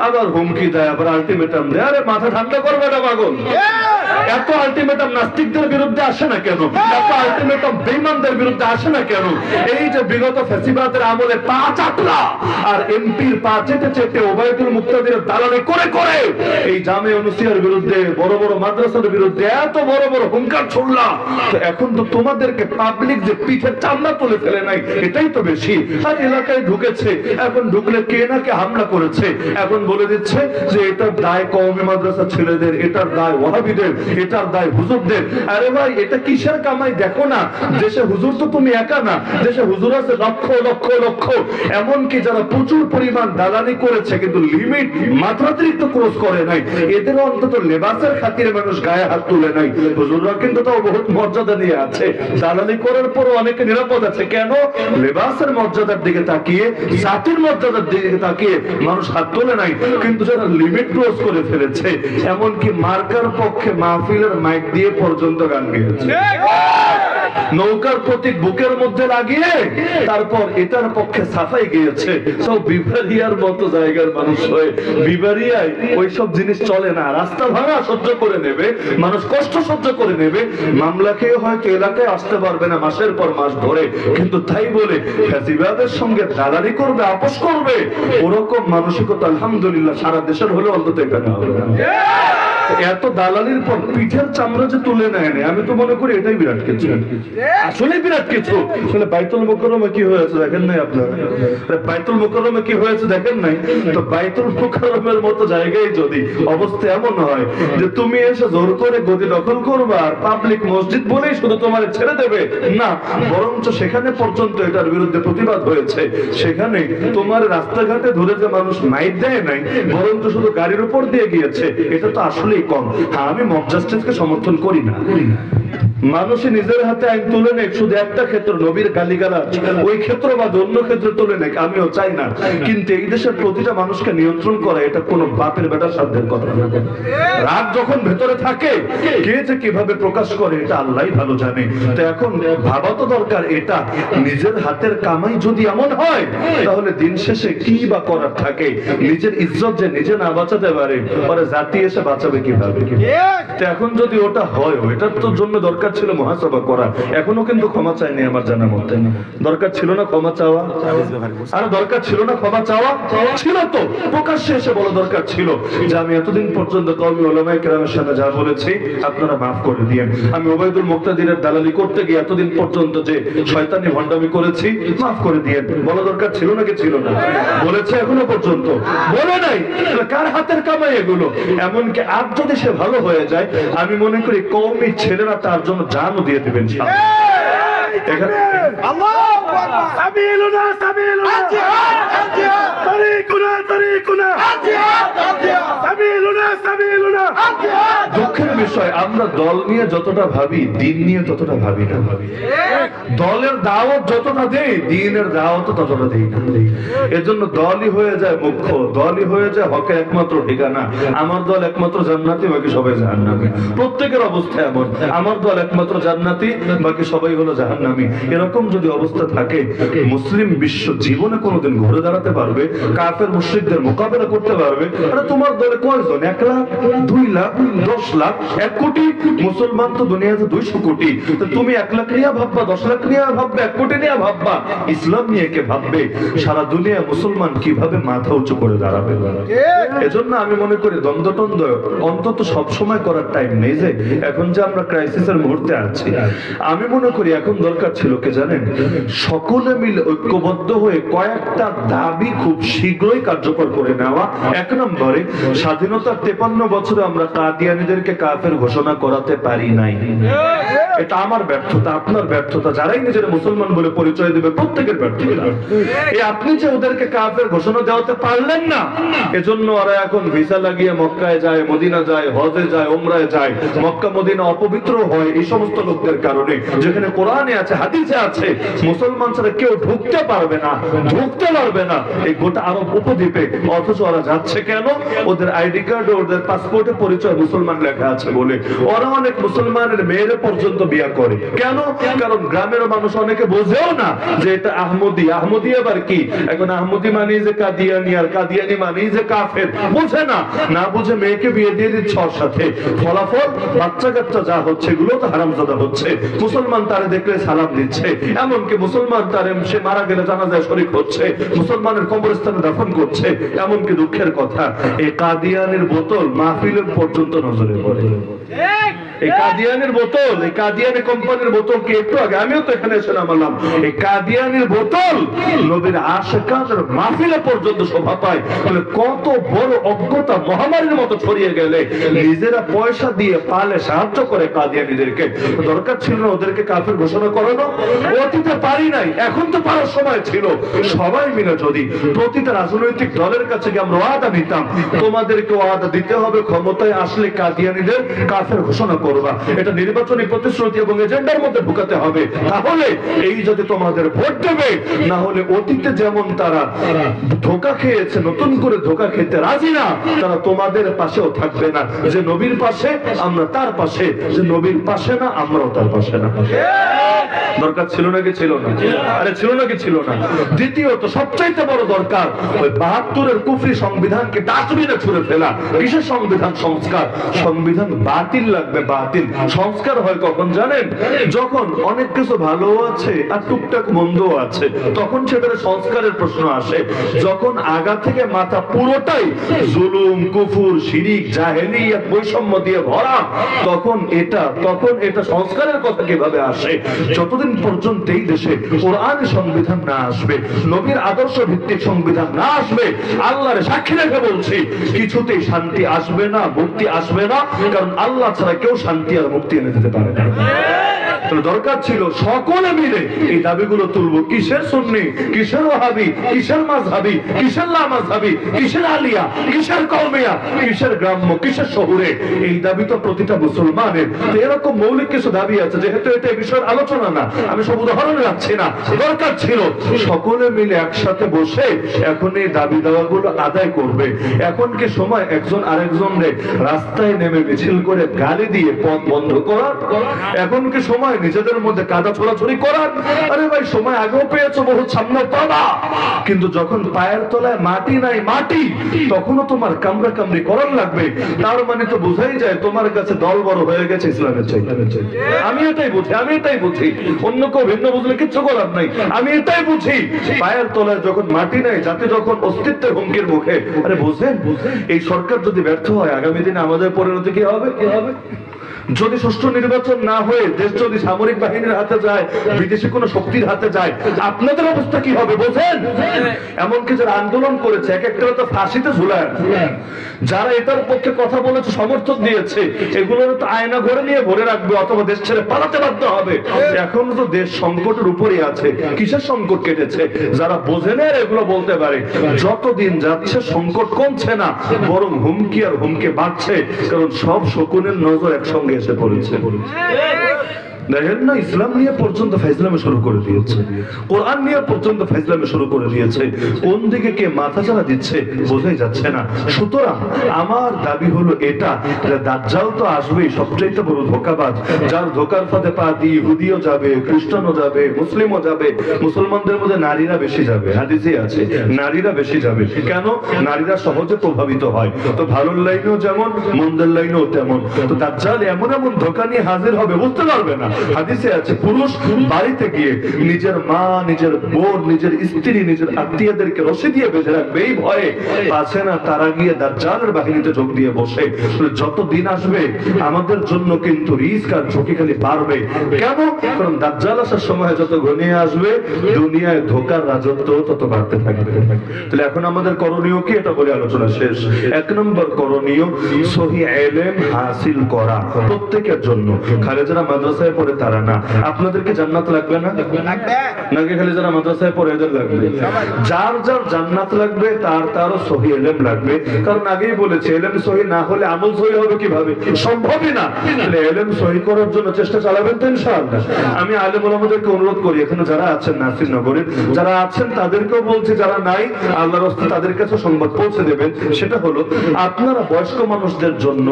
আবার হুমকি দেয়, আবার আলটিমেটাম দেয়। আরে মাথা ঠান্ডা করবে না পাগল। এত আলটিমেটাম নাস্তিকদের বিরুদ্ধে আসে না কেন? এত আলটিমেটাম বেঈমানদের বিরুদ্ধে আসে না কেন? এই যে বিগত ফ্যাসিবাদের আমলে পা চাটলা আর এমপির পা চেটে চেটে ওবায়দুল মুক্তাদিরের দালালি করে করে এই জামে অনুসিয়ার বিরুদ্ধে, বড় বড় মাদ্রাসার বিরুদ্ধে এত বড় বড় হুঙ্কার ছড়লা, তো এখন তো তোমাদেরকে পাবলিক যে পিঠের চামড়া তুলে ফেলে নাই এটাই তো বেশি। আর এলাকায় ঢুকেছে, এখন ঢুকলে কে না কে হামলা করেছে, এখন বলে দিচ্ছে যে এটার দায় কওমি মাদ্রাসা ছেলেদের, এটার দায় ওয়াহাবিদের, এটার দায় হুজুরদের। আরে ভাই, এটা কিসের কামাই দেখো না? দেশে হুজুর তো তুমি একা না, দেশে হুজুর আছে লক্ষ লক্ষ লক্ষ। এমনকি যারা প্রচুর পরিমাণ দালালি করেছে কিন্তু লিমিট মাত্রাতিরিক্ত ক্রস করে নাই, এদের অন্তত লেবাসের খাতিরে মানুষ গায়ে হাত তুলে নাই। হুজুররা কিন্তু তাও বহুত মর্যাদা নিয়ে আছে, দালালি করার পরও অনেকে নিরাপদ আছে। কেন? লেবাসের মর্যাদার দিকে তাকিয়ে, জাতির মর্যাদার দিকে তাকিয়ে মানুষ হাত তোলে নাই। কিন্তু যারা লিমিট ক্রস করে ফেলেছে, এমনকি মার্কার পক্ষে মাহফিলের মাইক দিয়ে পর্যন্ত গান গেয়েছে, নৌকার প্রতীক বুকের মধ্যে লাগিয়ে তারপর এটার পক্ষে সাফাই গিয়েছে। সব বিবারিয়ার মতো জায়গার মানুষ হয়ে বিবারিয়ায় ওইসব জিনিস চলে না। রাস্তা ভাঙা সহ্য করে নেবে, মানুষ কষ্ট সহ্য করে নেবে, মামলা খেয়ে হয়তো এলাকায় আসতে পারবে না মাসের পর মাস ধরে, কিন্তু তাই বলে ফ্যাসিবাদের সঙ্গে দালালি করবে, আপোষ করবে, ওরকম মানসিকতা আলহামদুলিল্লাহ সারা দেশের হলে অন্তত এখানে হবে না। এত দালালির পর পিঠের চামড়া যে তুলে নেয় না, আমি তো মনে করি এটাই বিরাট কিছু, আসলে বিরাট কিছু। আসলে বাইতুল মুকাররমে কি হয়েছে দেখেন নাই আপনারা? বাইতুল মুকাররমে কি হয়েছে দেখেন নাই? তো বাইতুল মুকাররমের মতো জায়গায় যদি অবস্থা এমন হয় যে তুমি এসে জোর করে গদি দখল করবা আর পাবলিক মসজিদ বলেই শুধু তোমার ছেড়ে দেবে না, বরঞ্চ সেখানে পর্যন্ত এটার বিরুদ্ধে প্রতিবাদ হয়েছে। সেখানে তোমার রাস্তাঘাটে ধরে যে মানুষ নাইট দেয় নাই, বরঞ্চ শুধু গাড়ির উপর দিয়ে গিয়েছে, এটা তো আসলেই কম। হ্যাঁ, আমি মব জাস্টিসকে সমর্থন করি না। মানুষে নিজের হাতে আইন তুলে নেক, শুধু একটা ক্ষেত্র নবীর গালিগালাজ, ওই ক্ষেত্র বা অন্য ক্ষেত্রে তুলে নেক, আমিও চাই না। কিন্তু এই দেশের প্রতিটা মানুষকে নিয়ন্ত্রণ করা এটা কোন বাপের বেটার সাধ্যের কথা না। রাগ যখন ভেতরে থাকে, কে যে কিভাবে প্রকাশ করে এটা আল্লাহই ভালো জানে। তো এখন ভাবা তো দরকার, এটা নিজের হাতের কামাই যদি এমন হয়, তাহলে দিন শেষে কি বা করার থাকে? নিজের ইজ্জত যে নিজে না বাঁচাতে পারে, পরে জাতি এসে বাঁচাবে কিভাবে? তো এখন যদি ওটা হয়, ওইটার তো জন্য দরকার ছিল মুহাসাবা করা। এখনো কিন্তু ক্ষমা চাইনি আমার জানার মধ্যে। দরকার ছিল না ক্ষমা চাওয়া? আর দরকার ছিল না ক্ষমা চাওয়া? ছিল তো, প্রকাশ্যে এসে বলা দরকার ছিল যে আমি এতদিন পর্যন্ত কওমি উলামায়ে কেরামের সাথে যা বলেছি আপনারা মাফ করে দিয়েন। আমি ওবায়দুল মুক্তাদিরের দালালি করতে গিয়ে এতদিন পর্যন্ত যে শয়তানি ভণ্ডামি করেছি, মাফ করে দিয়েন। বলা দরকার ছিল নাকি ছিল না? বলেছে এখনো পর্যন্ত? বলে নাই। কার হাতের কামাই এগুলো? এমনকি আজ যদি সে ভালো হয়ে যায়, আমি মনে করি কওমি ছেলেরা তার জন্য জানও দিয়ে দেবেন। দুঃখের বিষয়, আমরা দল নিয়ে যতটা ভাবি, দিন নিয়ে ততটা ভাবি না। দলের দাওয়াত যতটা দেই, দিনের দাওয়াত ততটা দেই না। এজন্য দলই হয়ে যায় মুখ্য, দলই হয়ে যায় হকের একমাত্র ঠিকানা। আমার দল একমাত্র জান্নাতি, বাকি সবাই জাহান্নামী। প্রত্যেকের অবস্থা এমন, আমার দল একমাত্র জান্নাতি, বাকি সবাই হলো জাহান্নামী। এরকম যদি অবস্থা থাকে, মুসলিম বিশ্ব জীবনে কোনোদিন ঘুরে দাঁড়াতে পারবে? কাফের মুশরিকদের মোকাবেলা করতে পারবে? আরে তোমার দলে কয়জন? 1 লাখ, 2 লাখ, 10 লাখ, 1 কোটি? মুসলমান তো দুনিয়াতে 200 কোটি। তুমি 1 লাখ নিয়ে ভাববা, 10 লাখ নিয়ে ভাববে, 1 কোটি নিয়ে ভাববা? ইসলাম নিয়ে কে ভাববে? সারা দুনিয়া মুসলমান কিভাবে মাথা উঁচু করে দাঁড়াবে? এজন্য আমি মনে করি দ্বন্দ্ব অন্তত সবসময় করার টাইম নেই। যে এখন যে আমরা ক্রাইসিসের মুহূর্তে আছি, আমি মনে করি এখন দরকার ছিল কে জানেন? সকলে মিলে ঐক্যবদ্ধ হয়ে কয়েকটা দাবি খুব শীঘ্রই কার্যকর করে নেওয়া। 1 নম্বরে, স্বাধীনতার 53 বছরে আমরা কাদিয়ানীদেরকে কাফের ঘোষণা করাতে পারি নাই। এটা আমার ব্যর্থতা, আপনার ব্যর্থতা, যারাই নিজের মুসলমান বলে পরিচয় দেবে প্রত্যেকের ব্যর্থতা। এই আপনি যে ওদেরকে কাফের ঘোষণা দেওয়াতে পারলেন না, এজন্য ওরা এখন ভিসা লাগিয়ে মক্কায় যায়, মদিনা যায়, হজে যায়, উমরায় যায়। মক্কা মদিনা অপবিত্র হয় এই সমস্ত লোকদের কারণে। যেখানে কোরআনে আছে, হাদিসে আছে, মুসলমান ছাড়া কেউ ঢুকতে পারবে না, ঢুকতে পারবে না এই গোটা আরব উপদ্বীপে। অথচ ওরা যাচ্ছে কেন? ওদের আইডি কার্ড, ওদের পাসপোর্টে পরিচয় মুসলমান লেখা আছে বলে। ওরা অনেক মুসলমানের মেয়েরে পর্যন্ত বিয়ে করে। কেন? কারণ গ্রামের মানুষ অনেকে বোঝেও না যে এটা আহমদি। আহমদি আবার কি? এখন আহমদি মানে যে কাদিয়ানি, আর কাদিয়ানি মানে যে কাফের। বুঝে না, না বুঝে মেয়েকে বিয়ে দিয়ে দিচ্ছে ওর সাথে। ফলাফল বাচ্চা কাচ্চা যা হচ্ছে, এগুলো তো হারামজাদা হচ্ছে। মুসলমান তারে দেখলে সালাম দিচ্ছে, এমনকি মুসলমান তারে সে মারা গেলে জানাজায় শরীক হচ্ছে, মুসলমানের কবরস্থানে দাফন করছে। এমনকি দুঃখের কথা, এই কাদিয়ানির বোতল মাহফিলের পর্যন্ত নজরে পড়ে। এই কাদিয়ানির বোতল, এই কাদিয়ানি কোম্পানির বোতল কি একটু আগে আমিও তো এখানে এসে নামালাম, এই কাদিয়ানির বোতল নবীর আশিকাদের মাহফিলে পর্যন্ত শোভা পায়। তাহলে কত বড় অজ্ঞতা মহামারীর মতো ছড়িয়ে গেলে নিজেরা পয়সা দিয়ে পালে সাহায্য করে কাদিয়ানিদেরকে। দরকার ছিল না ওদেরকে কাফের ঘোষণা করানো? অতীতে পারি নাই, এখন তো পারার সময় ছিল। সবাই মিলে যদি প্রতিটা রাজনৈতিক দলের কাছে গিয়ে আমরা ওয়াদা নিতাম, তোমাদেরকে ওয়াদা দিতে হবে ক্ষমতায় আসলে কাদিয়ানিদের কাফের ঘোষণা করবা, এটা নির্বাচনী প্রতিশ্রুতি এবং এজেন্ডার মধ্যে ঢুকাতে হবে, তাহলে এই যদি তোমাদের ভোট দেবে। না হলে অতীতে যেমন তারা ধোঁকা খেয়েছে, নতুন করে ধোঁকা খেতে রাজি না, তারা তোমাদের পাশেও থাকবে না। যে নবীর পাশে আমরা তার পাশে, যে নবীর পাশে না আমরাও তার পাশে না। দরকার ছিল নাকি ছিল না? আরে ছিল নাকি ছিল না? দ্বিতীয়ত, সবচাইতে বড় দরকার, ওই 72-এর কুফরি সংবিধানকে ডাস্টবিনে ছুঁড়ে ফেলা। কিসের সংবিধান সংস্কার? সংবিধান বাতিল লাগবে, বাতিল। সংস্কার হয় কখন জানেন? যখন অনেক কিছু ভালো আছে আর টুকটাক মন্দ আছে, তখন সেটার সংস্কারের প্রশ্ন আসে। যখন আগা থেকে মাথা পুরোটাই জুলুম, কুফর, শিরিক, জাহেলিয়াত, বৈষম্য দিয়ে ভরা, তখন এটা সংস্কারের কথা কিভাবে আসে? যতদিন পর্যন্ত এই দেশে কোরআন সংবিধান না আসবে, নবীর আদর্শ ভিত্তিক সংবিধান না আসবে, আল্লাহর সাক্ষী রেখে বলছি, কিছুতেই শান্তি আসবে না, মুক্তি আসবে না। কারণ আল্লাহ ছাড়া কেউ শান্তি আর মুক্তি এনে দিতে পারে না। দরকার ছিল সকলে মিলে এই দাবিগুলো তুলবো। কিসের সুন্নি, কিসের ওয়াহাবি, কিসের মাযহাবি, কিসের লামাযহাবি, কিসের আলিয়া, কিসের কওমিয়া, কিসের গ্রাম্য, কিসের শহুরে, এই দাবি তো প্রতিটা মুসলমানের। তো এরকম মৌলিক কিছু দাবি আছে, যেহেতু এটা এই বিষয়ের আলোচনা না, আমি সব উদাহরণ রাখছি না। দরকার ছিল সকলে মিলে একসাথে বসে এখন এই দাবি দাওয়াগুলো আদায় করবে। এখন কি সময় একজন আরেকজনকে রাস্তায় নেমে মিছিল করে গালি দিয়ে পথ বন্ধ করার? এখন কি সময় নিজেদের মধ্যে কাদা ছোড়াছুড়ি করার? আরে ভাই, সময় আগেও পেয়েছো, বহু সামনে পাবা, কিন্তু যখন পায়ের তলায় মাটি নাই, মাটি, তখনও তোমার কামড়া কামড়ি করার লাগবে। তার মানে তো বোঝাই যায় তোমার কাছে দল বড় হয়ে গেছে ইসলামের চাইতে। আমি এটাই বুঝি, অন্য কেউ ভিন্ন বুঝলে কিচ্ছু করার নাই। আমি এটাই বুঝি, পায়ের তলায় যখন মাটি নাই, যাতে যখন অস্তিত্বের হুমকির মুখে, আরে বোঝেন, এই সরকার যদি ব্যর্থ হয়, আগামী দিনে আমাদের পরিণতি কি হবে? যদি সুষ্ঠু নির্বাচন না হয়ে দেশ যদি সামরিক বাহিনীর হাতে যায়, বিদেশি কোন শক্তির হাতে যায়, আপনাদের অবস্থা কি হবে বোঝেন? এমনকি যারা আন্দোলন করেছে, এক একটা তো ফাঁসিতে ঝুলায়, যারা এটার পক্ষে কথা বলেছে, সমর্থন দিয়েছে, এগুলোর তো আয়না ঘরে নিয়ে ভরে রাখবে অথবা দেশ ছেড়ে পালাতে বাধ্য হবে। এখন তো দেশ সংকটের উপরই আছে। কিসের সংকট কেটেছে? যারা বোঝে না এগুলো বলতে পারে। যতদিন যাচ্ছে সংকট কমছে না, বরং হুমকি আর হুমকি বাড়ছে। কারণ সব শকুনের নজর একসঙ্গে এসে পড়েছে। দেখেন না, ইসলাম নিয়ে পর্যন্ত ফাইজলামে শুরু করে দিয়েছে, কোরআন নিয়ে পর্যন্ত ফাইজলামে শুরু করে দিয়েছে। কোন দিকে কে মাথা চাড়া দিচ্ছে বোঝাই যাচ্ছে না। সুতরাং আমার দাবি হলো এটা, যে দাজ্জাল তো আসবেই, সবচেয়ে বড় ধোঁকাবাজ, যার ধোঁকার ফাঁদে পা দিয়ে ইহুদিও যাবে, খ্রিস্টানও যাবে, মুসলিমও যাবে। মুসলমানদের মধ্যে নারীরা বেশি যাবে, হাদিসে আছে নারীরা বেশি যাবে। কেন? নারীরা সহজে প্রভাবিত হয়। তো ভালোর লাইনেও যেমন, মন্দের লাইনেও তেমন। তো দাজ্জাল এমন এমন ধোঁকা নিয়ে হাজির হবে, বুঝতে পারবে না। হাদিসে আছে, পুরুষ বাড়িতে গিয়ে নিজের মা, নিজের বোন, নিজের স্ত্রী, নিজের আত্মীয়দেরকে রশি দিয়ে বেঁধে রাখবে এই ভয়ে, পাচ্ছে না তারা গিয়ে দাজ্জালের বাহিনীতে যোগ দিয়ে বসে। যত দিন আসবে আমাদের জন্য কিন্তু রিস্ক আর ঝুঁকি খালি বাড়বে। কেন? কারণ দাজ্জাল আসার সময় যত ঘনিয়ে আসবে, দুনিয়ায় ধোঁকার রাজত্ব তত বাড়তে থাকবে। তাহলে এখন আমাদের করণীয় কি? এটা বলে আলোচনা শেষ। এক নম্বর করণীয়, সহিহ ইলম হাসিল করা প্রত্যেকের জন্য। খালি যারা মাদ্রাসায় পড়ে তারা না। আপনাদেরকে জান্নাত লাগবে না? নাকি খালি যারা মাদ্রাসায় পড়ে এদের লাগবে? যার যার জান্নাত লাগবে, তারও সহিহ ইলম লাগবে। কারণ আগেই বলেছে, ইলম সহিহ না হলে আমল সহিহ হবে কিভাবে? সম্ভবই না। তাহলে ইলম সহিহ করার জন্য চেষ্টা চালাবেন তো ইনশাআল্লাহ। আমি আলেম ওলামাদেরকে অনুরোধ করি, এখানে যারা আছেন নাসিরনগরে যারা আছেন তাদেরকেও বলছি, যারা নাই আল্লাহর রাস্তায় তাদের কাছে সংবাদ পৌঁছে দেবেন। সেটা হলো, আপনারা বয়স্ক মানুষদের জন্য,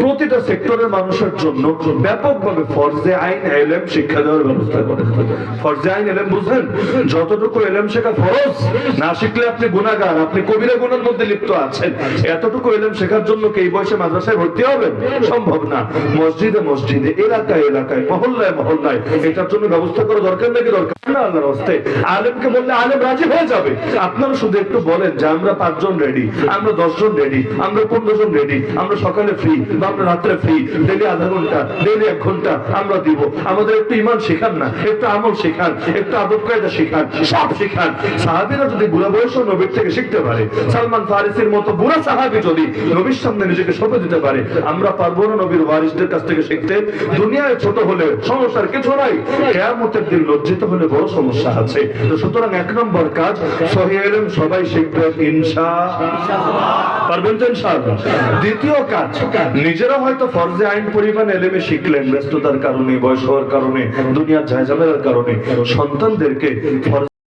প্রতিটা সেক্টরের মানুষের জন্য ব্যাপকভাবে ফরজে আইন ইলম শিক্ষা দেওয়ার ব্যবস্থা করেন। ফরজে আইন ইলম বুঝেন? যতটুকু ইলম শেখা ফরজ, না শিখলে আপনি গুনাহগার, আপনি কবিরা গুনাহের মধ্যে লিপ্ত আছেন। এতটুকু ইলম শেখার জন্য কি এই বয়সে মাদ্রাসায় ভর্তি হবেন? সম্ভব না। মসজিদে মসজিদে, এলাকায় এলাকায়, মহল্লায় মহল্লায় এটার জন্য ব্যবস্থা করা দরকার নাকি দরকার না? আল্লাহর রাস্তায় আলেমকে বললে আলেম রাজি হয়ে যাবে। আপনারা শুধু একটু বলেন যে আমরা 5 জন রেডি, আমরা 10 জন রেডি, আমরা 15 জন রেডি, আমরা সকালে ফ্রি বা আমরা রাত্রে ফ্রি, ডেলি আধা ঘন্টা, ডেলি 1 ঘন্টা আমরা দিব। আমাদের একটু ইমান শেখান না, একটু আমল শেখান, একটু আদব কায়দা শেখান, সব শেখান। সাহাবীরা যদি বুড়া বয়সে নবীর থেকে শিখতে পারে, সালমান ফারিসির মতো বুড়া সাহাবী যদি নবীর সামনে নিজেকে সঁপে দিতে পারে, আমরা পারবো না নবীর ওয়ারিসদের কাছ থেকে শিখতে? দুনিয়ায় ছোট হলে সমস্যার কিছু নাই, কিয়ামতের দিন লজ্জিত হলে বড় সমস্যা আছে। তো সুতরাং 1 নম্বর কাজ, সহিহ ইলম সবাই শিখবেন ইনশাআল্লাহ। পারবেন তো ইনশাআল্লাহ? দ্বিতীয় কাজ, নিজেরা হয়তো ফরজে আইন পরিমাণ ইলমে শিখলেন, ব্যস্ততার কারণে, বয়স হওয়ার কারণে, দুনিয়ার ঝামেলার কারণে, সন্তানদেরকে